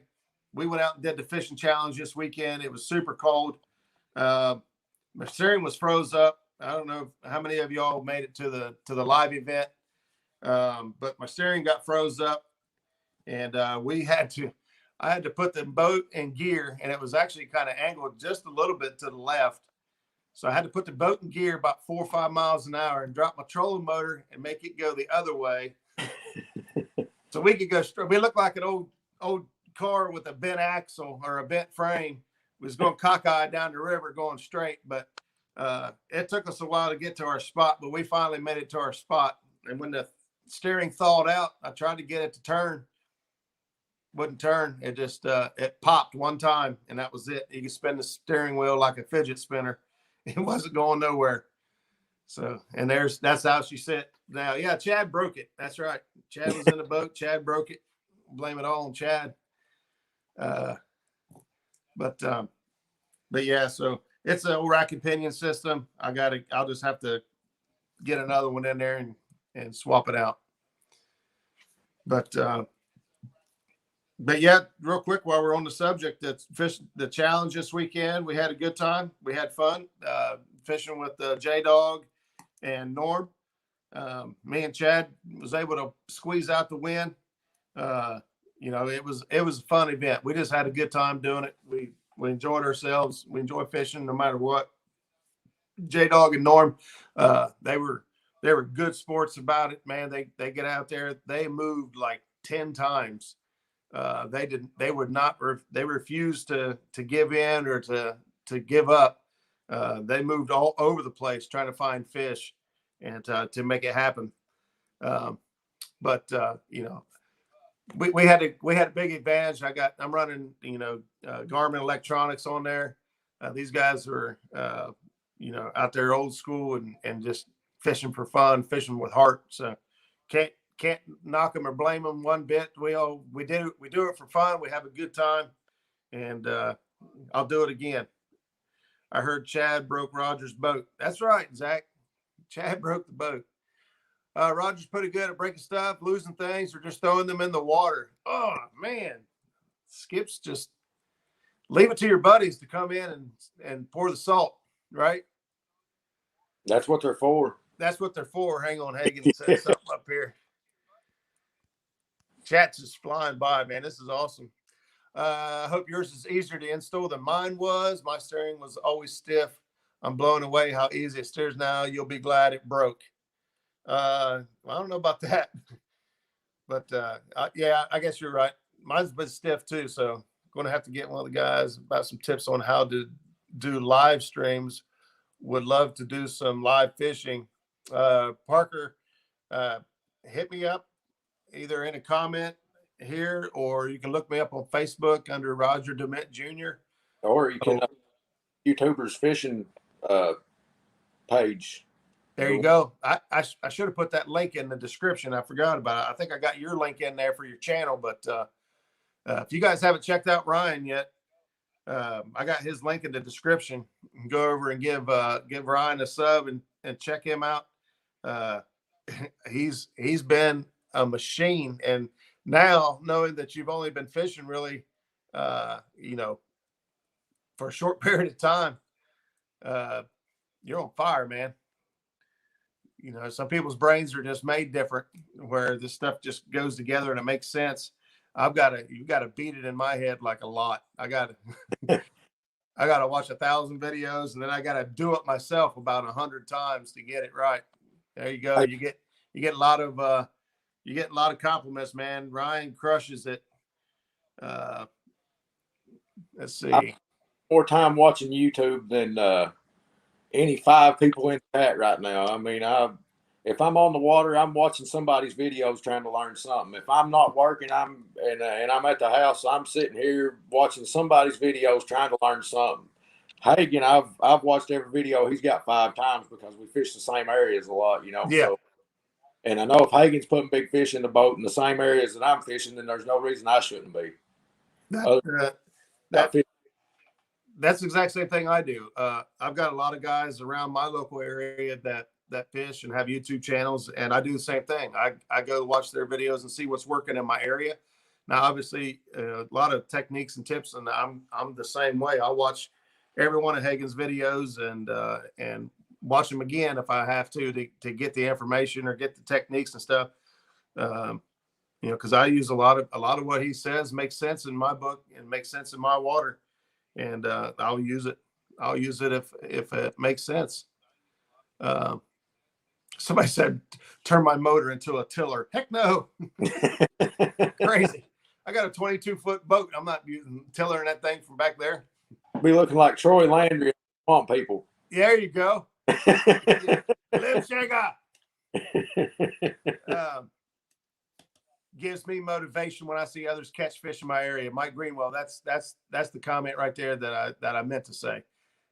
We went out and did the fishing challenge this weekend. It was super cold. My steering was froze up. I don't know how many of y'all made it to the live event, but my steering got froze up, and I had to put the boat in gear, and it was actually kind of angled just a little bit to the left. So I had to put the boat in gear about 4 or 5 miles an hour and drop my trolling motor and make it go the other way. So we could go straight. We looked like an old car with a bent axle or a bent frame was going cockeyed down the river going straight, but it took us a while to get to our spot, but we finally made it to our spot. And when the steering thawed out, I tried to get it to turn. Wouldn't turn. It just it popped one time, and that was it. You could spin the steering wheel like a fidget spinner. It wasn't going nowhere. So, and that's how she sit now. Yeah, Chad broke it. That's right. Chad was in the boat. Chad broke it. Blame it all on Chad. But yeah, so it's an rack and pinion system. I'll just have to get another one in there and swap it out. But yeah, real quick, while we're on the subject, that's the challenge this weekend. We had a good time. We had fun fishing with J-Dog and Norm. Me and Chad was able to squeeze out the win. It was a fun event. We just had a good time doing it. We enjoyed ourselves. We enjoy fishing no matter what. J-Dog and Norm, they were good sports about it, man. They get out there. They moved like 10 times. They refused to give in or to give up. They moved all over the place trying to find fish and to make it happen. We had a big advantage. I'm running, Garmin electronics on there. These guys were, out there old school and just fishing for fun, fishing with heart. So can't knock them or blame them one bit. We do it for fun. We have a good time, and I'll do it again. I heard Chad broke Roger's boat. That's right, Zach. Chad broke the boat. Roger's pretty good at breaking stuff, losing things, or just throwing them in the water. Oh man, Skip's just leave it to your buddies to come in and pour the salt, right? That's what they're for. That's what they're for. Hang on, Hagen said something up here. Chat's just flying by, man. This is awesome. I hope yours is easier to install than mine was. My steering was always stiff. I'm blown away how easy it steers now. You'll be glad it broke. I don't know about that, but yeah, I guess you're right. Mine's been stiff too, so I'm going to have to get one of the guys about some tips on how to do live streams. Would love to do some live fishing. Parker, hit me up either in a comment here, or you can look me up on Facebook under Roger DeMint Jr. Or you can YouTubers fishing page. There you go. I should have put that link in the description. I forgot about it. I think I got your link in there for your channel, but if you guys haven't checked out Ryan yet, I got his link in the description. Go over and give Ryan a sub and check him out. He's been a machine, and now knowing that you've only been fishing really, for a short period of time, you're on fire, man. Some people's brains are just made different, where this stuff just goes together and it makes sense. You got to beat it in my head like a lot. I got to watch 1,000 videos, and then I got to do it myself about 100 times to get it right. There you go. You get a lot of compliments, man. Ryan crushes it. Let's see. I'm more time watching YouTube than any 5 people in the chat right now. I mean, if I'm on the water, I'm watching somebody's videos trying to learn something. If I'm not working, I'm at the house, I'm sitting here watching somebody's videos trying to learn something. Hagen, I've watched every video he's got 5 times because we fish the same areas a lot, Yeah. So, and I know if Hagen's putting big fish in the boat in the same areas that I'm fishing, then there's no reason I shouldn't be. That's the exact same thing I do. I've got a lot of guys around my local area that fish and have YouTube channels, and I do the same thing. I go watch their videos and see what's working in my area. Now, obviously, a lot of techniques and tips, and I'm the same way. I'll watch every one of Hagen's videos and watch them again if I have to get the information or get the techniques and stuff. Because I use a lot of what he says makes sense in my book and makes sense in my water. And I'll use it. I'll use it if it makes sense. Somebody said, turn my motor into a tiller. Heck no. Crazy. I got a 22-foot boat. I'm not using tillering that thing from back there. Be looking like Troy Landry on people. Yeah, there you go. Lip shaker. Gives me motivation when I see others catch fish in my area. Mike Greenwell, that's the comment right there that I meant to say.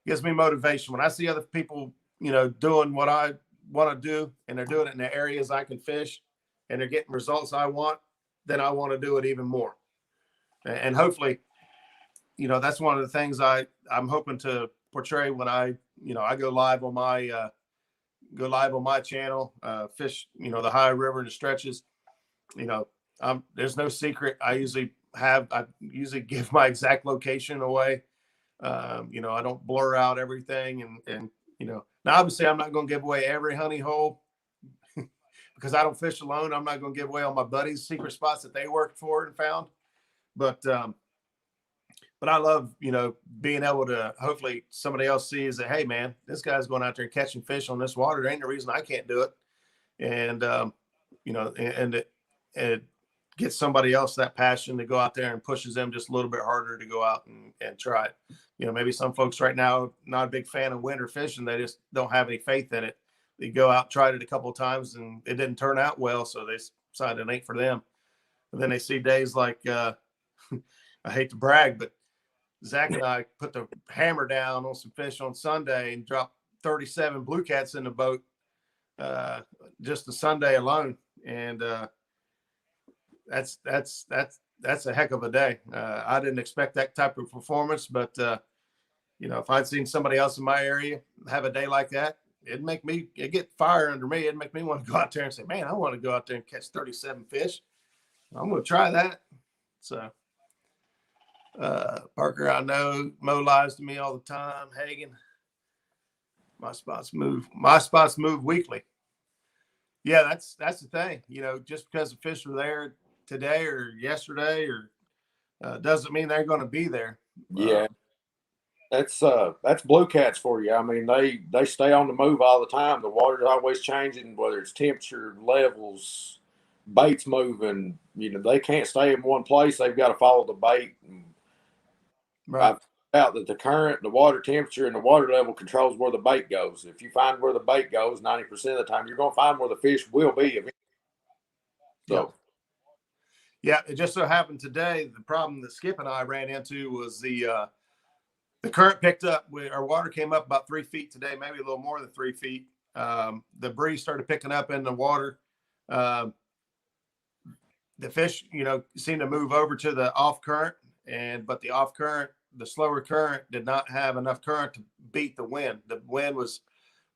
Gives me motivation when I see other people, doing what I want to do, and they're doing it in the areas I can fish, and they're getting results I want. Then I want to do it even more. And hopefully, that's one of the things I'm hoping to portray when I go live on my channel, fish, the high river and the stretches. There's no secret. I usually give my exact location away. I don't blur out everything, and now obviously I'm not going to give away every honey hole because I don't fish alone. I'm not going to give away all my buddies' secret spots that they worked for and found. But I love, being able to hopefully somebody else sees that, hey man, this guy's going out there catching fish on this water. There ain't no reason I can't do it. And, it gets somebody else that passion to go out there and pushes them just a little bit harder to go out and try it. Maybe some folks right now, not a big fan of winter fishing. They just don't have any faith in it. They go out, tried it a couple of times and it didn't turn out well. So they decided it ain't for them. And then they see days like, I hate to brag, but Zach and I put the hammer down on some fish on Sunday and dropped 37 Bluecats in the boat, just the Sunday alone. And, that's a heck of a day. I didn't expect that type of performance, but if I'd seen somebody else in my area have a day like that, it'd get fire under me. It'd make me want to go out there and say, man, I want to go out there and catch 37 fish. I'm going to try that. So, Parker, I know Mo lies to me all the time. Hagen, my spots move weekly. Yeah, that's the thing. Just because the fish were there today or yesterday or doesn't mean they're going to be there. Yeah. That's Bluecats for you. I mean, they stay on the move all the time. The water's always changing, whether it's temperature, levels, bait's moving. They can't stay in one place. They've got to follow the bait. Right. I've found out that the current, the water temperature, and the water level controls where the bait goes. If you find where the bait goes 90% of the time, you're going to find where the fish will be. So. Yeah, it just so happened today, the problem that Skip and I ran into was the current picked up. Our water came up about 3 feet today, maybe a little more than 3 feet. The breeze started picking up in the water. The fish, seemed to move over to the off current, but the off current, the slower current, did not have enough current to beat the wind. The wind was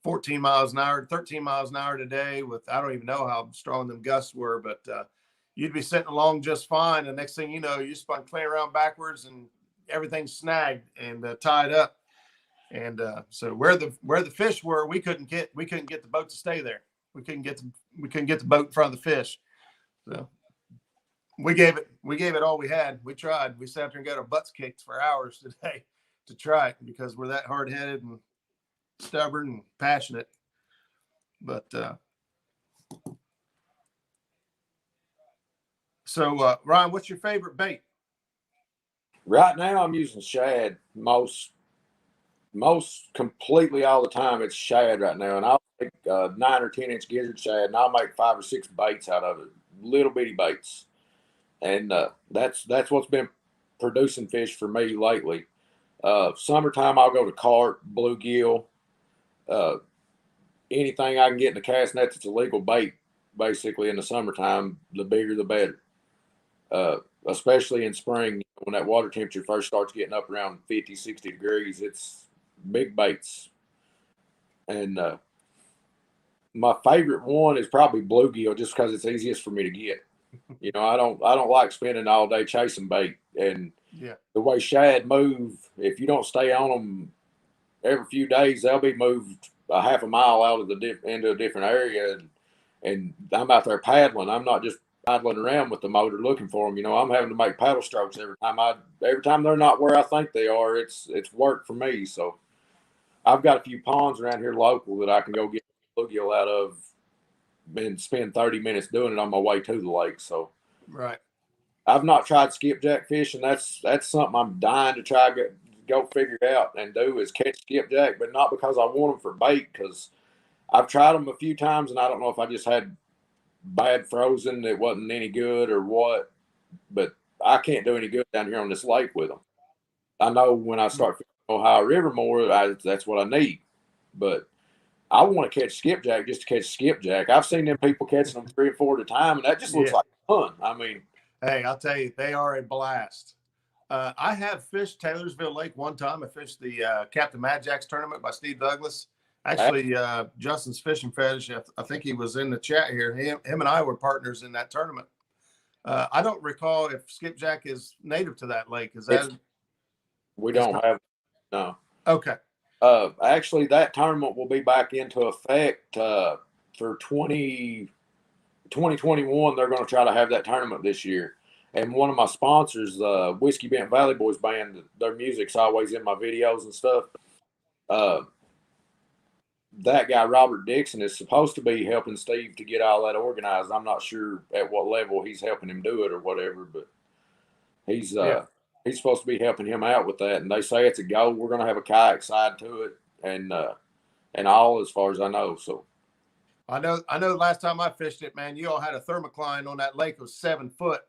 14 miles an hour, 13 miles an hour today. I don't even know how strong them gusts were, but you'd be sitting along just fine. And next thing you know, you spun clean around backwards and everything's snagged and tied up. And so where the fish were, we couldn't get the boat to stay there. We couldn't get the boat in front of the fish. So we gave it all we had. We tried. We sat there and got our butts kicked for hours today to try it because we're that hard-headed and stubborn and passionate. But so Ryan, what's your favorite bait? Right now I'm using shad most completely all the time. It's shad right now, and I'll take 9 or 10 inch gizzard shad, and I'll make 5 or 6 baits out of it, little bitty baits, and that's what's been producing fish for me lately. Summertime I'll go to carp, bluegill, anything I can get in the cast net that's a legal bait. Basically, in the summertime, the bigger the better. Especially in spring when that water temperature first starts getting up around 50, 60 degrees, it's big baits. And my favorite one is probably bluegill, just because it's easiest for me to get. I don't like spending all day chasing bait. And the way shad move, if you don't stay on them every few days, they'll be moved a half a mile out of into a different area. And I'm out there paddling. I'm not just paddling around with the motor looking for them. I'm having to make paddle strokes every time they're not where I think they are. It's work for me. So I've got a few ponds around here local that I can go get bluegill out of and spend 30 minutes doing it on my way to the lake. So right. I've not tried skipjack fishing. That's something I'm dying to try go figure out and do is catch skipjack, but not because I want them for bait. Because I've tried them a few times, and I don't know if I just had bad frozen that wasn't any good or what. But I can't do any good down here on this lake with them. I know when I start fishing Ohio River more, that's what I need. But I want to catch skipjack just to catch skipjack. I've seen them people catching them 3 or 4 at a time, and that just looks like fun. I mean, hey, I'll tell you, they are a blast. I have fished Taylorsville Lake one time. I fished the Captain Mad Jack's tournament by Steve Douglas. Actually, Justin's Fishing Fetish, I think he was in the chat here. Him and I were partners in that tournament. I don't recall if skipjack is native to that lake. Is that? We don't have, no. Okay. Actually, that tournament will be back into effect for 2021. They're going to try to have that tournament this year. And one of my sponsors, Whiskey Bent Valley Boys Band, their music's always in my videos and stuff. That guy, Robert Dixon, is supposed to be helping Steve to get all that organized. I'm not sure at what level he's helping him do it or whatever, but he's supposed to be helping him out with that. And they say it's a go. We're going to have a kayak side to it and all, as far as I know. So I know the last time I fished it, man, you all had a thermocline on that lake. It was 7 foot.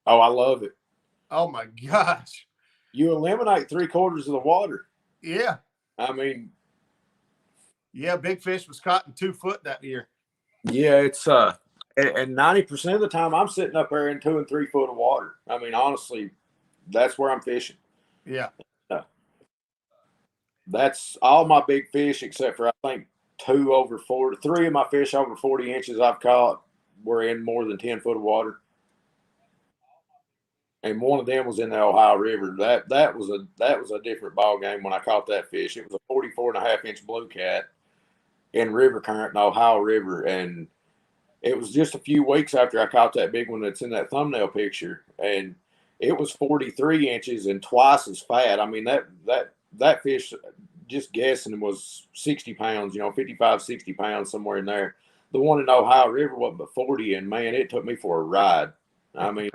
Oh, I love it. Oh my gosh. You eliminate 3/4 of the water. Yeah. I mean, yeah, big fish was caught in 2 foot that year. Yeah, it's and 90% of the time I'm sitting up there in 2 and 3 foot of water. I mean, honestly, that's where I'm fishing. Yeah. That's all my big fish, except for I think 2 over 40. 3 of my fish over 40 inches I've caught were in more than 10 foot of water. And one of them was in the Ohio River. That was a different ball game when I caught that fish. It was a 44.5-inch Bluecat in river current in Ohio River, and it was just a few weeks after I caught that big one that's in that thumbnail picture, and it was 43 inches and twice as fat. I mean, that fish, just guessing, was 60 pounds, 55, 60 pounds, somewhere in there. The one in Ohio River wasn't but 40, and man, it took me for a ride. I mean,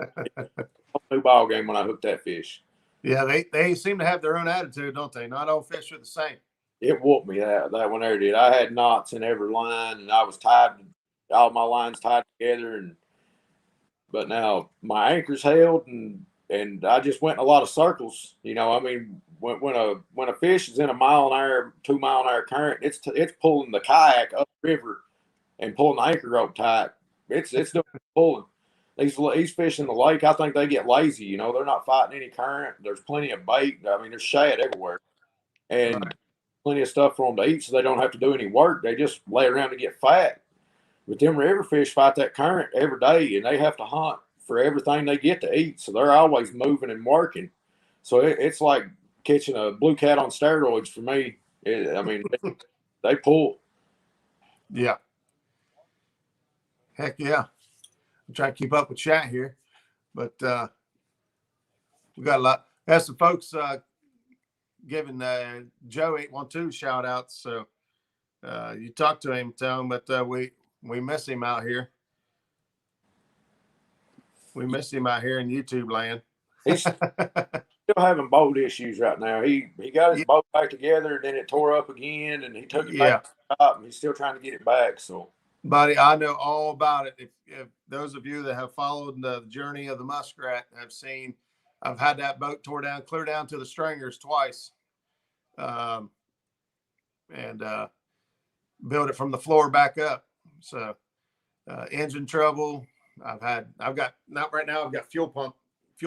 new ball game when I hooked that fish. Yeah, they seem to have their own attitude, don't they? Not all fish are the same. It whooped me, that one there did. I had knots in every line, and I was tied, all my lines tied together, but now my anchor's held, and I just went in a lot of circles. I mean, when a fish is in a 2 mile an hour current, it's pulling the kayak up the river and pulling the anchor rope tight. It's doing pulling. These fish in the lake, I think they get lazy. They're not fighting any current. There's plenty of bait. I mean, there's shad everywhere, and plenty of stuff for them to eat, so they don't have to do any work. They just lay around to get fat. But them river fish fight that current every day, and they have to hunt for everything they get to eat. So they're always moving and working. So it's like catching a Bluecat on steroids for me. I mean, they pull. Yeah. Heck yeah. I'm trying to keep up with chat here, but we got a lot. Has some folks giving Joe 812 shout outs. So you talk to him, tell him, but we miss him out here. We miss him out here in YouTube land. He's still having boat issues right now. He got his boat back together, and then it tore up again, and he took it back to the shop, and he's still trying to get it back. So, buddy, I know all about it. If those of you that have followed the journey of the Muskrat have seen, I've had that boat tore down, clear down to the stringers twice, and build it from the floor back up. So engine trouble. I've got fuel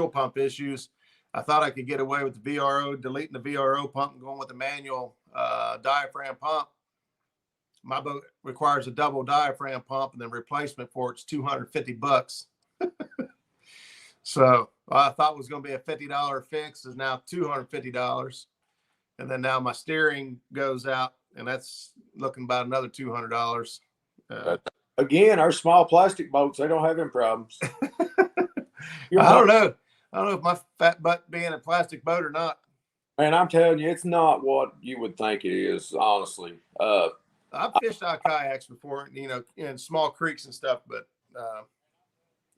pump issues. I thought I could get away with the VRO, deleting the VRO pump and going with the manual diaphragm pump. My boat requires a double diaphragm pump, and then replacement for it's $250. So I thought it was going to be a $50 fix is now $250. And then now my steering goes out, and that's looking about another $200. Again, our small plastic boats, they don't have them problems. I don't know if my fat butt being a plastic boat or not. Man, I'm telling you, it's not what you would think it is, honestly. I've fished out kayaks before, in small creeks and stuff, but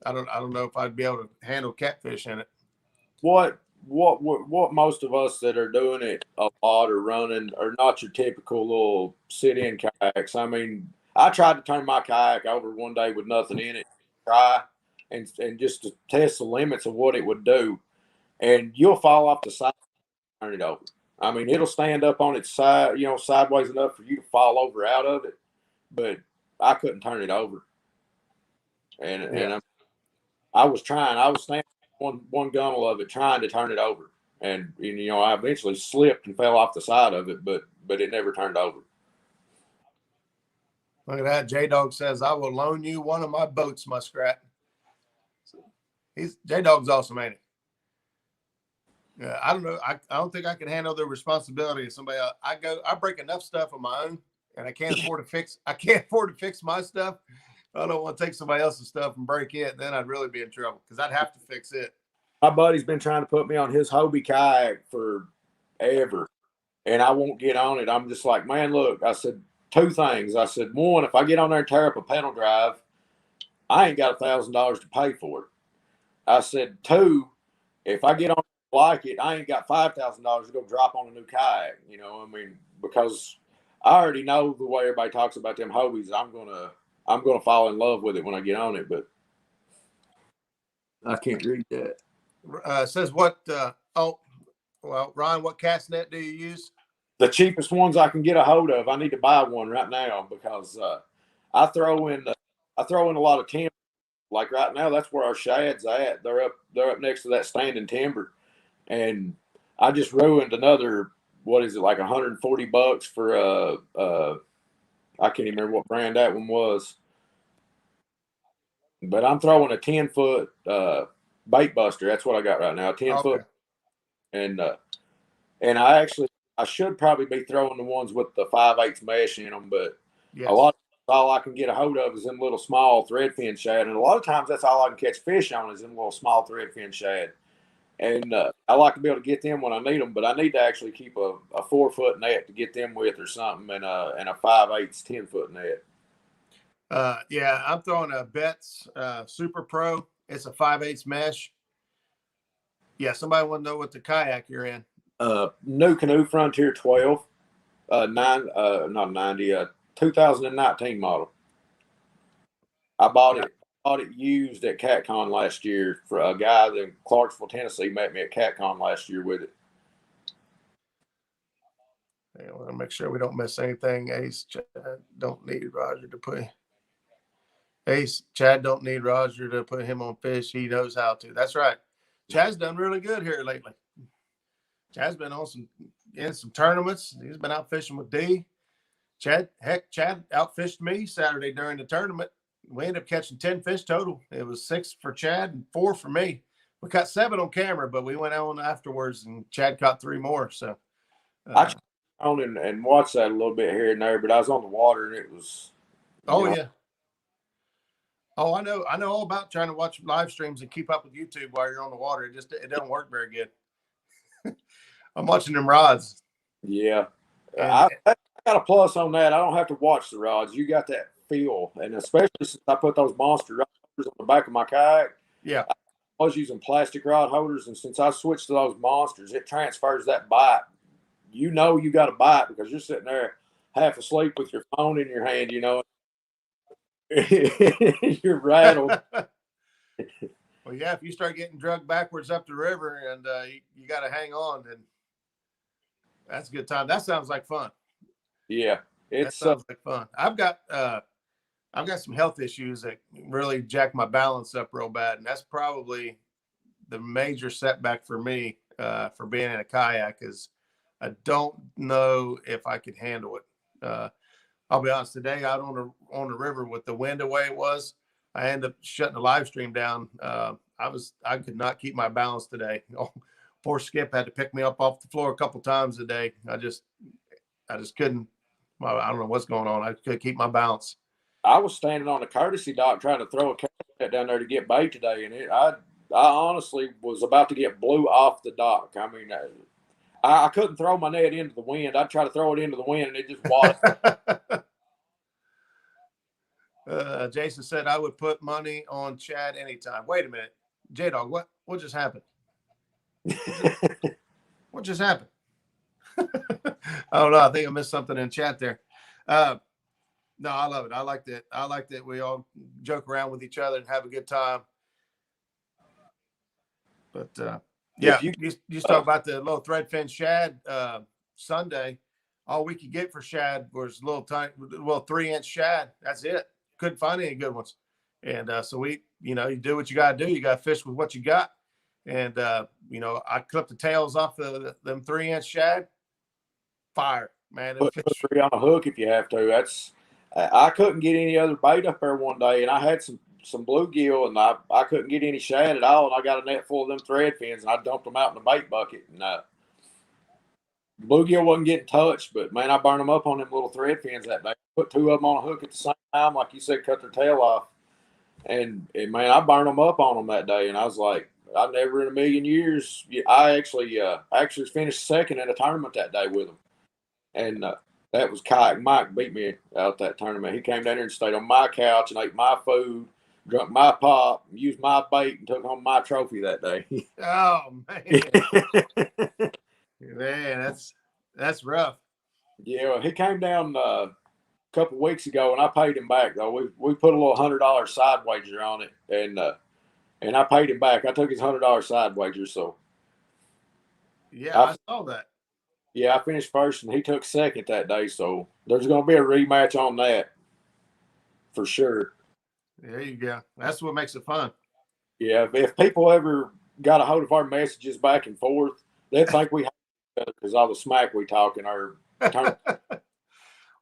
I don't know if I'd be able to handle catfish in it. What most of us that are doing it a lot or running are not your typical little sit-in kayaks. I mean, I tried to turn my kayak over one day with nothing in it, try and just to test the limits of what it would do, and you'll fall off the side and turn it over. I mean, it'll stand up on its side, you know, sideways enough for you to fall over out of it, but I couldn't turn it over, and I was trying. I was standing one gunnel of it trying to turn it over, and you know, I eventually slipped and fell off the side of it, but it never turned over. Look at that. J-Dog says, I will loan you one of my boats, Muskrat. J-Dog's awesome, ain't he? Yeah, I don't know. I don't think I can handle the responsibility of somebody else. I break enough stuff on my own, and I can't afford to fix my stuff. I don't want to take somebody else's stuff and break it. Then I'd really be in trouble because I'd have to fix it. My buddy's been trying to put me on his Hobie kayak forever, and I won't get on it. I'm just like, man, look, I said, two things. I said, one, if I get on there and tear up a pedal drive, I ain't got $1,000 to pay for it. I said, two, if I get on like it, I ain't got $5,000 to go drop on a new kayak. You know, I mean, because I already know the way everybody talks about them Hobies. I'm gonna fall in love with it when I get on it, but I can't read that. Says what? Ryan, what cast net do you use? The cheapest ones I can get a hold of. I need to buy one right now because I throw in a lot of timber. Like right now, that's where our shad's at. They're up next to that standing timber, and I just ruined another. What is it, like $140 for I can't even remember what brand that one was. But I'm throwing a 10-foot bait buster. That's what I got right now, 10-foot. And I should probably be throwing the ones with the 5/8 mesh in them, but a lot of all I can get a hold of is them little small threadfin shad, and a lot of times that's all I can catch fish on is them little small threadfin shad. And I like to be able to get them when I need them, but I need to actually keep a 4-foot net to get them with or something, and a 5/8 10-foot net. Yeah, I'm throwing a Betts Super Pro. It's a 5/8 mesh. Yeah, somebody want to know what the kayak you're in. New Canoe Frontier 12, 2019 model. I bought it used at CatCon last year for a guy in Clarksville, Tennessee, met me at CatCon last year with it. I want to make sure we don't miss anything. Chad don't need Roger to put him on fish. He knows how to. That's right. Chad's done really good here lately. Chad's been in some tournaments. He's been out fishing with D. Chad outfished me Saturday during the tournament. We ended up catching 10 fish total. It was 6 for Chad and 4 for me. We caught 7 on camera, but we went on afterwards and Chad caught 3 more. So I on and watched that a little bit here and there, but I was on the water and it was. Yeah. Oh, I know all about trying to watch live streams and keep up with YouTube while you're on the water. It doesn't work very good. I'm watching them rods. Yeah. I got a plus on that. I don't have to watch the rods. You got that feel. And especially since I put those monster rod holders on the back of my kayak. Yeah. I was using plastic rod holders, and since I switched to those monsters, it transfers that bite. You know you got a bite because you're sitting there half asleep with your phone in your hand, you know. You're rattled. Well, yeah, if you start getting drugged backwards up the river and you got to hang on, then that's a good time. That sounds like fun. Yeah, that sounds like fun. I've got some health issues that really jack my balance up real bad, and that's probably the major setback for me for being in a kayak is I don't know if I could handle it. I'll be honest, today out on the river with the wind the way it was, I ended up shutting the live stream down. I could not keep my balance today. Oh, poor Skip had to pick me up off the floor a couple times a day. I just couldn't. I don't know what's going on. I couldn't keep my balance. I was standing on a courtesy dock trying to throw a cat down there to get bait today, and I honestly was about to get blew off the dock. I mean, I couldn't throw my net into the wind. I'd try to throw it into the wind, and it just washed. Jason said I would put money on Chad anytime. Wait a minute, J-Dog, what just happened? What just happened? I don't know. I think I missed something in chat there. No, I love it. I like that. I like that we all joke around with each other and have a good time. But yeah, you talk about the little threadfin shad Sunday. All we could get for shad was little 3-inch shad. That's it. Couldn't find any good ones. And so we, you do what you got to do. You got to fish with what you got. And I clipped the tails off them 3-inch shad. Fire, man. Put 3 on a hook if you have to. I couldn't get any other bait up there one day, and I had some bluegill, and I couldn't get any shad at all. And I got a net full of them thread fins, and I dumped them out in the bait bucket. And bluegill wasn't getting touched, but man, I burned them up on them little thread fins that day. Put 2 of them on a hook at the same time, like you said, cut their tail off, and man, I burned them up on them that day. And I was like, I never in a million years. I actually finished second in a tournament that day with them, and that was Kayak Mike beat me out that tournament. He came down here and stayed on my couch and ate my food, drank my pop, used my bait, and took home my trophy that day. Oh man, man, that's rough. Yeah, well, he came down a couple of weeks ago, and I paid him back though. We put a little $100 side wager on it, and I paid him back. I took his $100 side wager, so yeah, I saw that. Yeah, I finished first, and he took second that day. So there's going to be a rematch on that for sure. There you go. That's what makes it fun. Yeah, if people ever got a hold of our messages back and forth, they think we have each other because all the smack we talk in our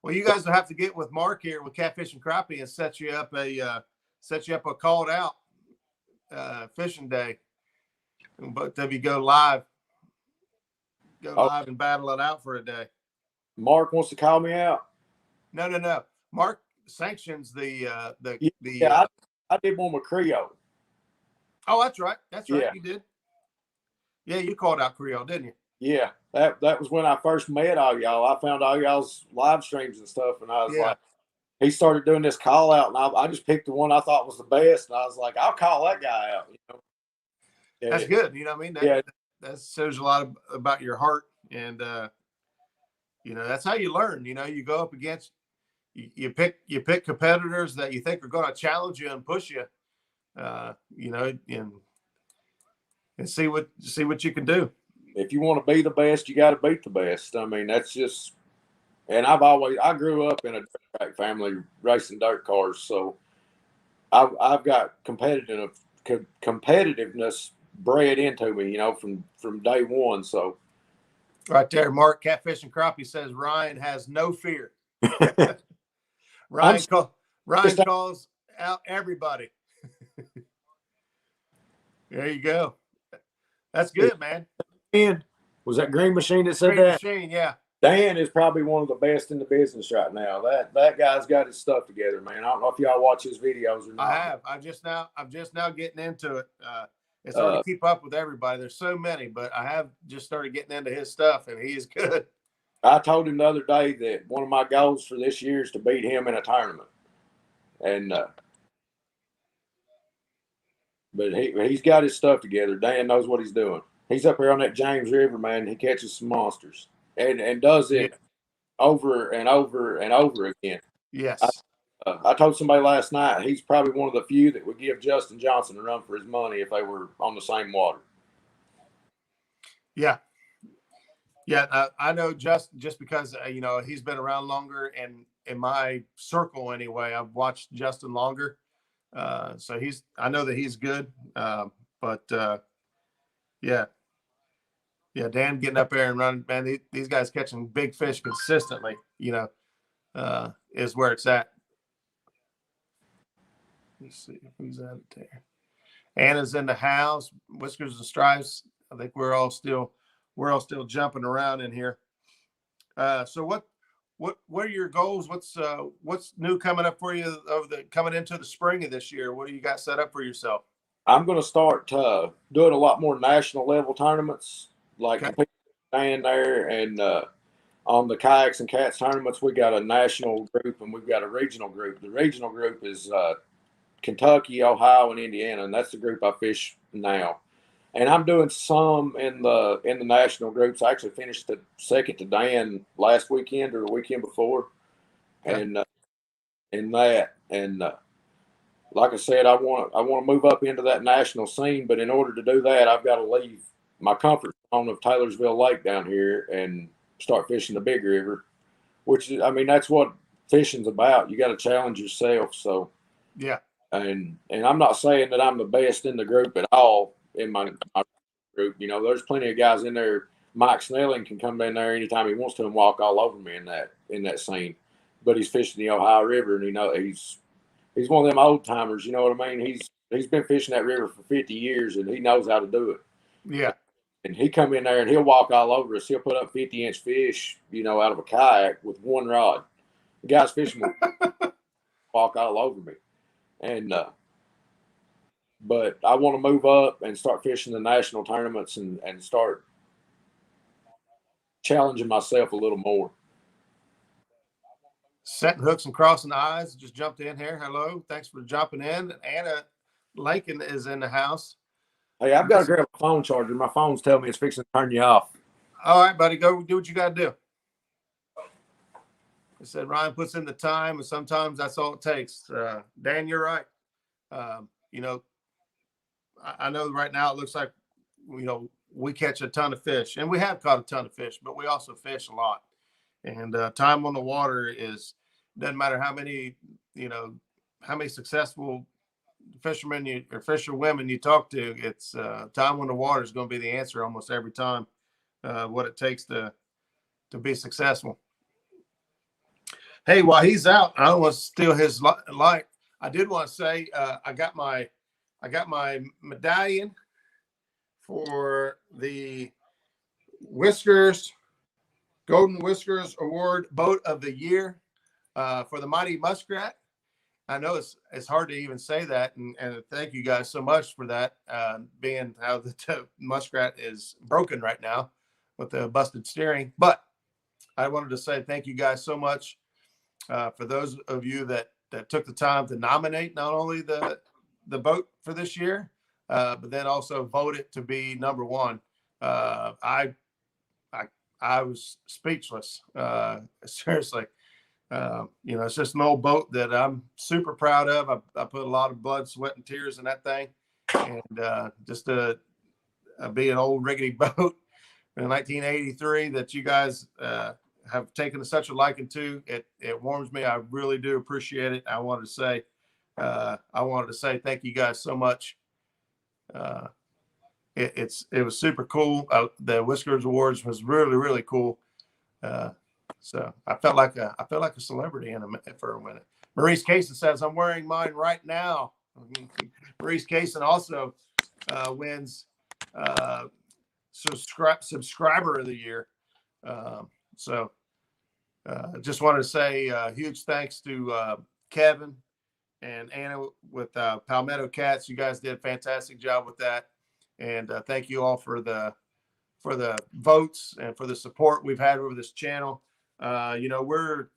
Well, you guys will have to get with Mark here with Catfish and Crappie and set you up a called out fishing day. But then you go live and battle it out for a day. Mark wants to call me out. No. Mark sanctions the I did one with Creole. Oh, that's right. Yeah. You did. Yeah, you called out Creole, didn't you? Yeah, that was when I first met all y'all. I found all y'all's live streams and stuff, and I was like, he started doing this call out, and I just picked the one I thought was the best, and I was like, I'll call that guy out. Yeah, that's good. You know what I mean? That shows a lot about your heart, and that's how you learn. You go up against you pick competitors that you think are going to challenge you and push you, and see what you can do. If you want to be the best, you got to beat the best. I mean, that's just. And I grew up in a dirt track family racing dirt cars, so I've got competitiveness bred into me, from day one. So right there, Mark Catfish and Crappie says Ryan has no fear. Ryan calls out everybody. There you go. That's good, man. Dan, was that Green Machine that said Green that? Machine, yeah. Dan is probably one of the best in the business right now. That guy's got his stuff together, man. I don't know if y'all watch his videos or not. I have. I'm just now getting into it. It's hard to keep up with everybody. There's so many, but I have just started getting into his stuff, and he is good. I told him the other day that one of my goals for this year is to beat him in a tournament, and but he's got his stuff together. Dan knows what he's doing. He's up here on that James River, man. He catches some monsters and does it over and over and over again. Yes. I told somebody last night he's probably one of the few that would give Justin Johnson a run for his money if they were on the same water. Yeah. Yeah, I know Justin just because, he's been around longer, and in my circle anyway, I've watched Justin longer. So I know that he's good. Yeah, Dan getting up there and running, man, these guys catching big fish consistently, is where it's at. Let's see who's out there. Anna's in the house. Whiskers and Stripes. I think we're all still jumping around in here. So what are your goals? What's new coming up for you coming into the spring of this year? What do you got set up for yourself? I'm going to start doing a lot more national level tournaments, like people stand there, and on the kayaks and cats tournaments, we got a national group and we've got a regional group. The regional group is Kentucky, Ohio, and Indiana, and that's the group I fish now. And I'm doing some in the national groups. I actually finished the second to Dan last weekend or the weekend before, and in that. And like I said, I want to move up into that national scene. But in order to do that, I've got to leave my comfort zone of Taylorsville Lake down here and start fishing the big river. Which I mean, that's what fishing's about. You got to challenge yourself. So yeah. And I'm not saying that I'm the best in the group at all in my group. You know, there's plenty of guys in there. Mike Snelling can come in there anytime he wants to and walk all over me in that scene. But he's fishing the Ohio River, and he's one of them old timers. You know what I mean? He's been fishing that river for 50 years, and he knows how to do it. Yeah. And he come in there and he'll walk all over us. He'll put up 50-inch fish, out of a kayak with one rod. The guy's fishing will walk all over me. And but I want to move up and start fishing the national tournaments and start challenging myself a little more. Setting hooks and crossing eyes. Just jumped in here. Hello. Thanks for jumping in. Anna Lincoln is in the house. Hey, I've got to grab a phone charger. My phone's telling me it's fixing to turn you off. All right, buddy. Go do what you got to do. I said Ryan puts in the time, and sometimes that's all it takes. Dan, you're right. I know right now it looks like, we catch a ton of fish, and we have caught a ton of fish, but we also fish a lot. And time on the water doesn't matter how many successful fishermen or fisherwomen you talk to. It's time on the water is going to be the answer almost every time. What it takes to be successful. Hey, while he's out, I don't want to steal his light. I did want to say I got my medallion for the Golden Whiskers Award Boat of the Year for the Mighty Muskrat. I know it's hard to even say that, and thank you guys so much for that, being how the Muskrat is broken right now with the busted steering. But I wanted to say thank you guys so much for those of you that took the time to nominate not only the boat for this year, but then also vote it to be number one. I was speechless. Seriously. It's just an old boat that I'm super proud of. I put a lot of blood, sweat, and tears in that thing. And just to be an old rickety boat in 1983 that you guys have taken such a liking to, it warms me. I really do appreciate it. I wanted to say thank you guys so much. It was super cool. The Whiskers Awards was really, really cool. So I felt like a celebrity for a minute. Maurice Cason says, I'm wearing mine right now. Maurice Cason also wins subscriber of the year. Just wanted to say huge thanks to Kevin and Anna with Palmetto Cats. You guys did a fantastic job with that. And thank you all for the votes and for the support we've had over this channel. We're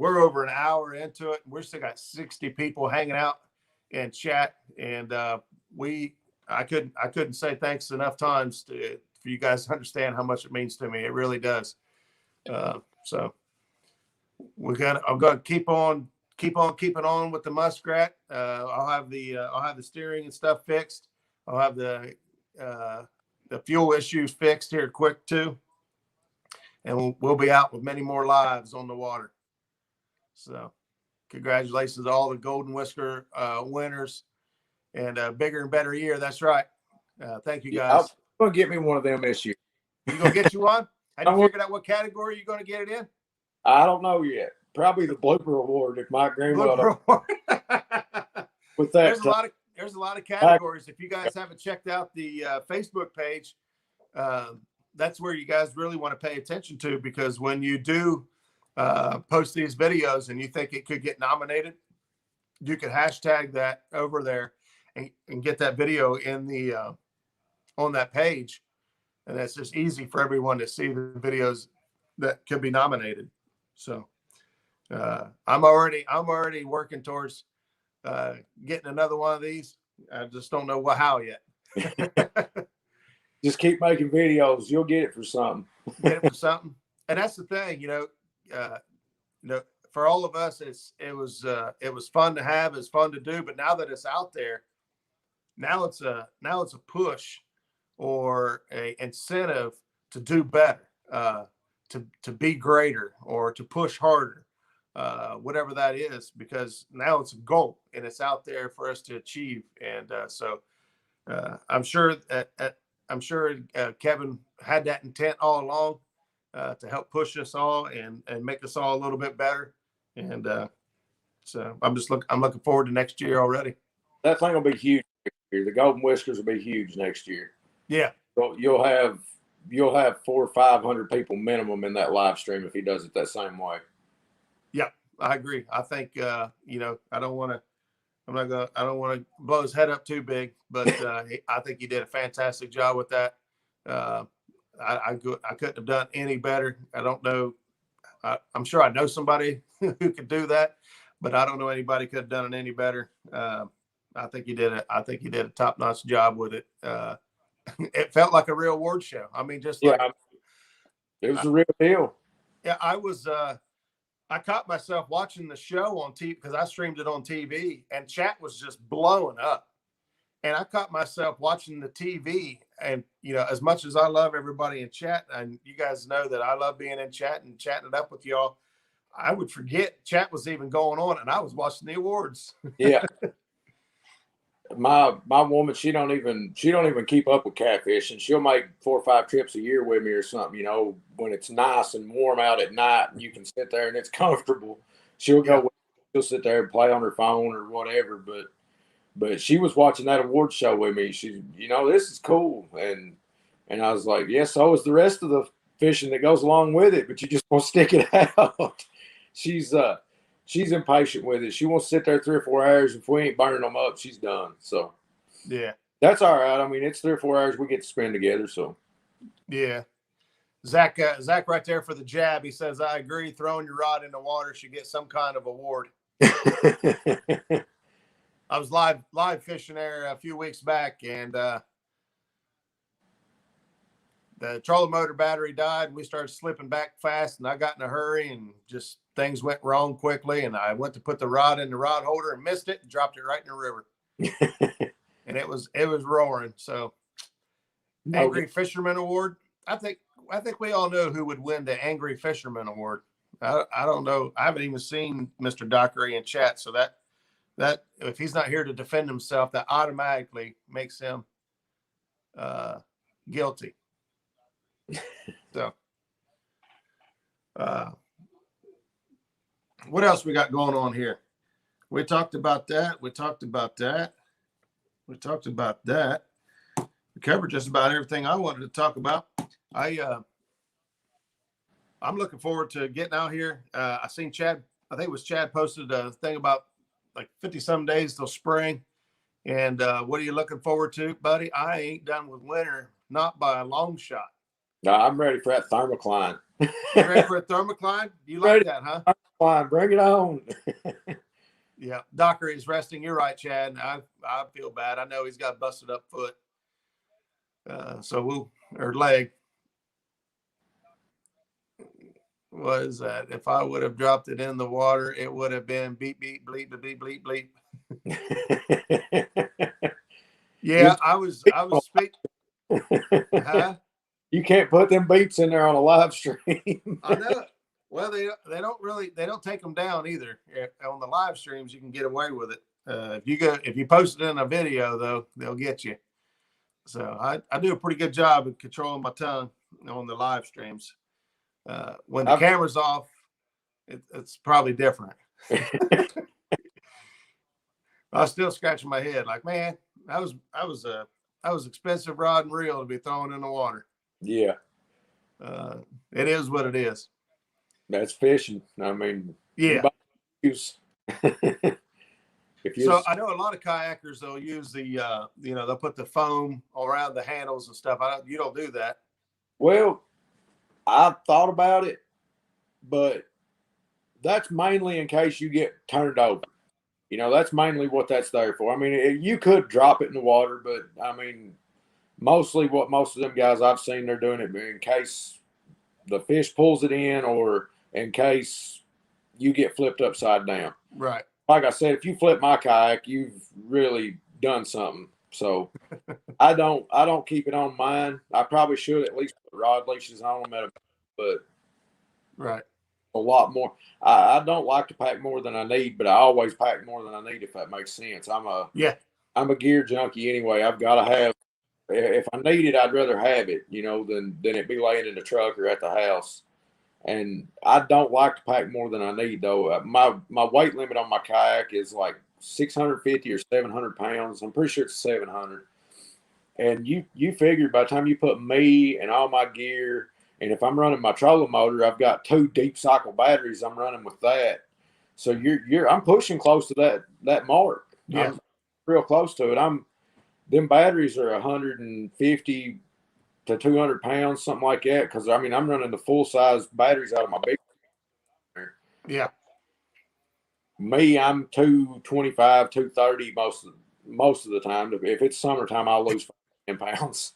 over an hour into it. We're still got 60 people hanging out and chat. And I couldn't say thanks enough times for you guys to understand how much it means to me. It really does. So I'm gonna keep on keeping on with the Muskrat. I'll have the steering and stuff fixed. I'll have the fuel issues fixed here quick too, and we'll be out with many more lives on the water. So, congratulations to all the Golden Whisker winners, and a bigger and better year. That's right. Thank you guys. I'm gonna get me one of them this year. You gonna get you one? Have you figured out what category you're gonna get it in? I don't know yet. Probably the blooper award if my grandmother. With that, there's a lot of categories. If you guys haven't checked out the Facebook page, that's where you guys really want to pay attention to, because when you do post these videos and you think it could get nominated, you can hashtag that over there and get that video in the on that page, and that's just easy for everyone to see the videos that could be nominated. So I'm already working towards getting another one of these. I just don't know how yet. Just keep making videos. You'll get it for something. Get it for something. And that's the thing, for all of us, it was fun to have, it's fun to do. But now that it's out there, now it's a push or a incentive to do better, to be greater or to push harder, whatever that is, because now it's a goal and it's out there for us to achieve. And so I'm sure Kevin had that intent all along, to help push us all and make us all a little bit better. And so I'm looking forward to next year already. That thing will be huge next year. The Golden Whiskers will be huge next year. Yeah. So you'll have 400 or 500 people minimum in that live stream if he does it that same way. Yeah, I agree. I think I don't want to blow his head up too big, but I think he did a fantastic job with that. I couldn't have done any better. I don't know. I'm sure I know somebody who could do that, but I don't know anybody could have done it any better. I think he did a top-notch job with it. It felt like a real award show. I mean, just like it was a real deal. Yeah, I caught myself watching the show on TV because I streamed it on TV, and chat was just blowing up. And I caught myself watching the TV, and as much as I love everybody in chat, and you guys know that I love being in chat and chatting it up with y'all, I would forget chat was even going on, and I was watching the awards. Yeah. My woman, she don't even keep up with catfish, and she'll make 4 or 5 trips a year with me or something. When it's nice and warm out at night and you can sit there and it's comfortable, she'll go. She'll sit there and play on her phone or whatever. But she was watching that award show with me. She, this is cool, and I was like, yeah, so is the rest of the fishing that goes along with it. But you just won't stick it out. She's impatient with it. She wants to sit there 3 or 4 hours. If we ain't burning them up, she's done. So, yeah, that's all right. I mean, it's 3 or 4 hours we get to spend together. So, yeah. Zach right there for the jab. He says, I agree. Throwing your rod in the water should get some kind of award. I was live fishing there a few weeks back, and the trolling motor battery died. And we started slipping back fast, and I got in a hurry, and just things went wrong quickly. And I went to put the rod in the rod holder and missed it and dropped it right in the river. And it was roaring. So, Angry Fisherman Award. I think we all know who would win the Angry Fisherman Award. I don't know. I haven't even seen Mr. Dockery in chat. So that if he's not here to defend himself, that automatically makes him guilty. So, what else we got going on here? We talked about that. We covered just about everything I wanted to talk about. I'm looking forward to getting out here. I seen Chad. I think it was Chad posted a thing about like 50-some days till spring. And what are you looking forward to, buddy? I ain't done with winter, not by a long shot. No, I'm ready for that thermocline. You ready for a thermocline? You like that, huh? Thermocline, bring it on. Yeah, Docker is resting. You're right, Chad. I feel bad. I know he's got a busted up foot. Or leg. What is that? If I would have dropped it in the water, it would have been beep, beep, bleep, bleep, bleep, bleep. Yeah, I was speaking. Huh? You can't put them beeps in there on a live stream. I know. Well, they don't take them down either. On the live streams, you can get away with it. If you post it in a video, though, they'll get you. So I do a pretty good job of controlling my tongue on the live streams. When the camera's off, it's probably different. I was still scratching my head, like, man, I was expensive rod and reel to be thrown in the water. Yeah, it is what it is. That's fishing. I mean, yeah. So I know a lot of kayakers, they'll use the they'll put the foam around the handles and stuff. You don't do that. Well, I thought about it, but that's mainly in case you get turned over. That's mainly what that's there for. I mean, you could drop it in the water, but I mean, mostly what most of them guys I've seen, they're doing it in case the fish pulls it in or in case you get flipped upside down. Right. Like I said, if you flip my kayak, you've really done something. So I don't keep it on mine. I probably should at least put rod leashes on them but right. A lot more. I don't like to pack more than I need, but I always pack more than I need, if that makes sense. I'm a gear junkie anyway. I've got to have, if I need it, I'd rather have it, than it be laying in the truck or at the house. And I don't like to pack more than I need, though. My weight limit on my kayak is like 650 or 700 pounds. I'm pretty sure it's 700. And you figure by the time you put me and all my gear, and if I'm running my trolling motor, I've got 2 deep cycle batteries I'm running with that. So I'm pushing close to that mark. Yeah. I'm real close to it. Them batteries are 150 to 200 pounds, something like that. Because I'm running the full size batteries out of my big. Yeah. Me, I'm 225, 230 most of the time. If it's summertime, I'll lose 10 pounds.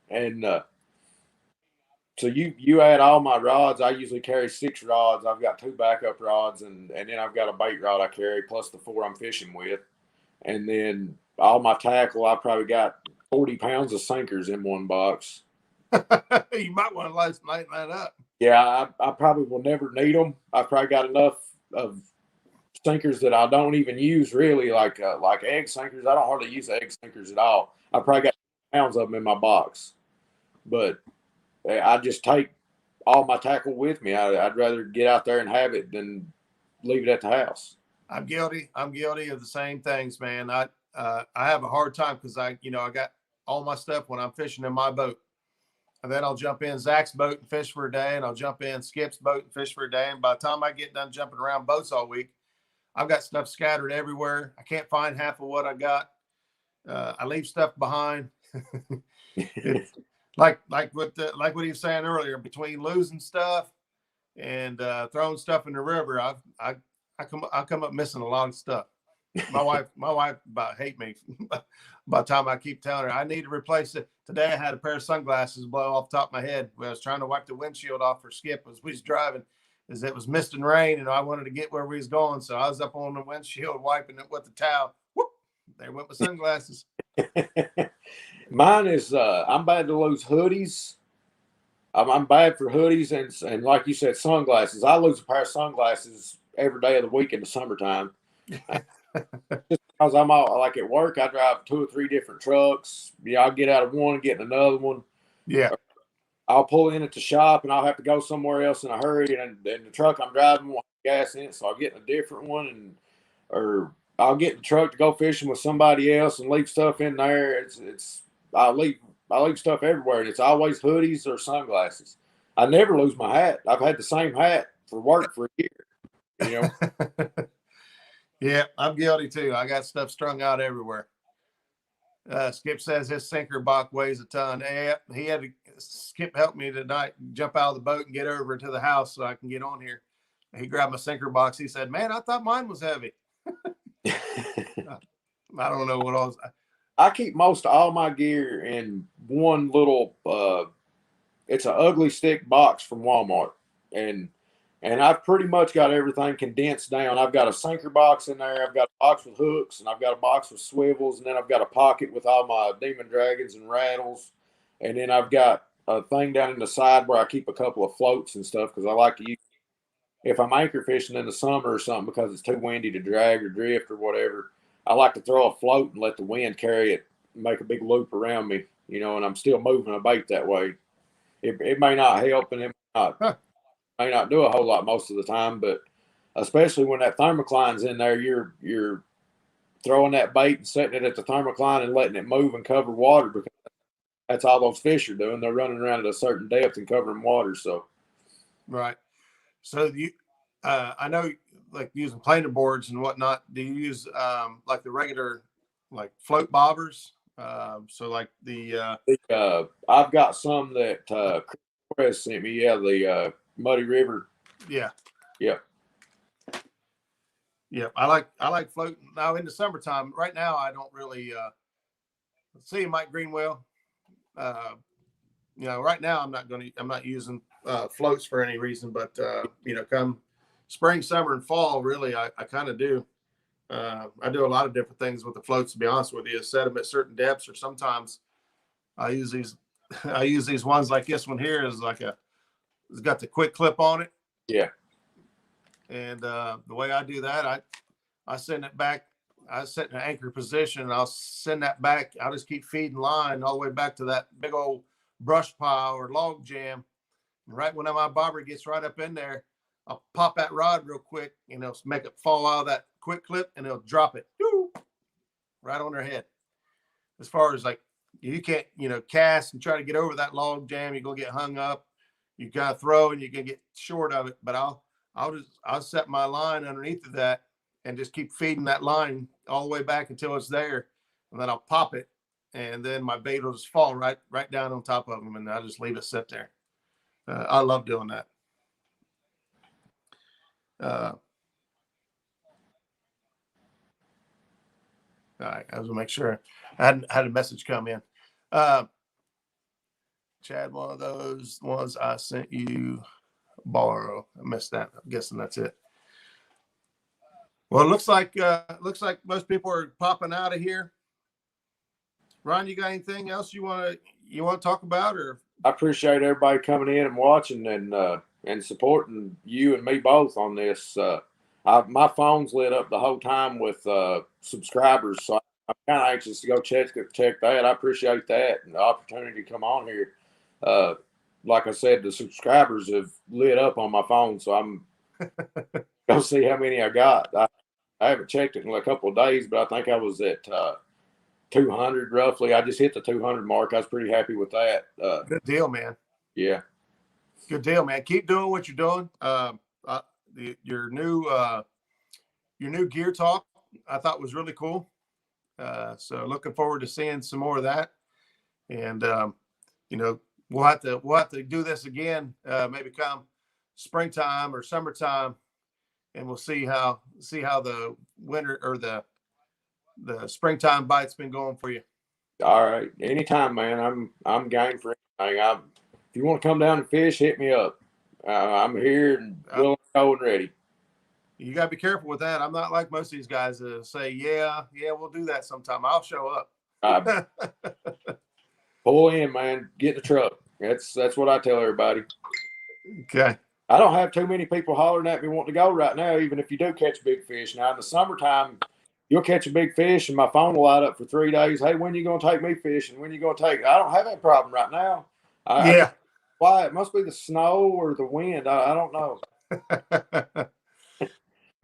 And so you add all my rods. I usually carry 6 rods. I've got 2 backup rods, and then I've got a bait rod I carry plus the 4 I'm fishing with. And then all my tackle, I probably got 40 pounds of sinkers in one box. You might want to lighten that up. Yeah, I probably will never need them. I've probably got enough of sinkers that I don't even use really, like egg sinkers. I don't hardly use egg sinkers at all. I probably got pounds of them in my box. But I just take all my tackle with me. I'd rather get out there and have it than leave it at the house. I'm guilty of the same things, man. I have a hard time because I got all my stuff when I'm fishing in my boat. And then I'll jump in Zach's boat and fish for a day, and I'll jump in Skip's boat and fish for a day. And by the time I get done jumping around boats all week, I've got stuff scattered everywhere. I can't find half of what I got. I leave stuff behind. It's like what he was saying earlier, between losing stuff and throwing stuff in the river, I come up missing a lot of stuff. My wife about hate me by the time I keep telling her I need to replace it. Today I had a pair of sunglasses blow off the top of my head. I was trying to wipe the windshield off for Skip as we was driving, as it was mist and rain, and I wanted to get where we was going. So I was up on the windshield wiping it with the towel. Whoop! There went my sunglasses. Mine is I'm bad to lose hoodies. I'm bad for hoodies and like you said, sunglasses. I lose a pair of sunglasses every day of the week in the summertime. Just because I'm all like at work, I drive 2 or 3 different trucks. I'll get out of one and get in another one. Yeah. I'll pull in at the shop and I'll have to go somewhere else in a hurry. And the truck I'm driving won't have gas in it, so I'll get in a different one, or I'll get in the truck to go fishing with somebody else and leave stuff in there. I leave stuff everywhere, and it's always hoodies or sunglasses. I never lose my hat. I've had the same hat for work for a year. Yeah, I'm guilty too. I got stuff strung out everywhere. Skip says his sinker box weighs a ton. He had to Skip help me tonight jump out of the boat and get over to the house so I can get on here. He grabbed my sinker box. He said, "Man, I thought mine was heavy." I don't know what else. I keep most of all my gear in one little. It's an ugly stick box from Walmart, and I've pretty much got everything condensed down. I've got a sinker box in there. I've got a box with hooks, and I've got a box with swivels, and then I've got a pocket with all my demon dragons and rattles, and then I've got a thing down in the side where I keep a couple of floats and stuff because I like to use if I'm anchor fishing in the summer or something because it's too windy to drag or drift or whatever. I like to throw a float and let the wind carry it, make a big loop around me, and I'm still moving a bait that way. It may not help, and it may not do a whole lot most of the time, but especially when that thermocline's in there, you're throwing that bait and setting it at the thermocline and letting it move and cover water because that's all those fish are doing. They're running around at a certain depth and covering water. So, right. So I know, like using planer boards and whatnot. Do you use like the regular like float bobbers? So like I've got some that Chris sent me. Yeah, the Muddy River Yeah. Yep. Yeah. I like floating now in the summertime. Right now, I don't really see Mike Greenwell. Right now I'm not using floats for any reason, but come spring, summer, and fall, really, I kind of do. I do a lot of different things with the floats, to be honest with you. Set them at certain depths, or sometimes I use these. I use these ones like this one here is it's got the quick clip on it. Yeah. And the way I do that, I send it back. I set in an anchor position, and I'll send that back. I'll just keep feeding line all the way back to that big old brush pile or log jam. And right when my bobber gets right up in there, I'll pop that rod real quick, make it fall out of that quick clip, and it'll drop it right on their head. As far as like, you can't, cast and try to get over that log jam, you're gonna get hung up. You gotta throw and you can get short of it. But I'll set my line underneath of that and just keep feeding that line all the way back until it's there, and then I'll pop it, and then my bait will just fall right down on top of them, and I'll just leave it sit there. I love doing that. All right, I was gonna make sure I had a message come in. Chad, one of those ones I sent you borrow. I missed that. I'm guessing that's it. Well, it looks like most people are popping out of here. Ron, you got anything else you want to talk about? Or I appreciate everybody coming in and watching and supporting you and me both on this. My phone's lit up the whole time with subscribers, so I'm kind of anxious to go check that. I appreciate that and the opportunity to come on here. Like I said, the subscribers have lit up on my phone, so I'm going to see how many I got. I haven't checked it in a couple of days, but I think I was at 200 roughly. I just hit the 200 mark. I was pretty happy with that. Good deal, man. Yeah. Good deal, man. Keep doing what you're doing. Your new gear talk I thought was really cool. So looking forward to seeing some more of that. And we'll have to do this again, maybe come springtime or summertime, and we'll see how the winter or the springtime bite's been going for you. All right. Anytime, man. I'm game for anything. If you want to come down and fish, hit me up. I'm here and willing, and ready. You got to be careful with that. I'm not like most of these guys that say, yeah, we'll do that sometime. I'll show up. Pull in, man. Get in the truck. That's what I tell everybody. Okay. I don't have too many people hollering at me wanting to go right now, even if you do catch a big fish. Now, in the summertime, you'll catch a big fish, and my phone will light up for 3 days. Hey, when you going to take me fishing? When you going to take? I don't have that problem right now. Why? It must be the snow or the wind. I don't know.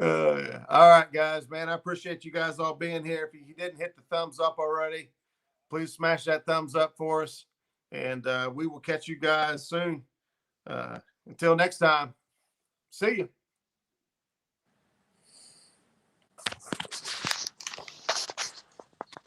Yeah. All right, guys, man. I appreciate you guys all being here. If you didn't hit the thumbs up already, please smash that thumbs up for us. And we will catch you guys soon. Until next time, see you.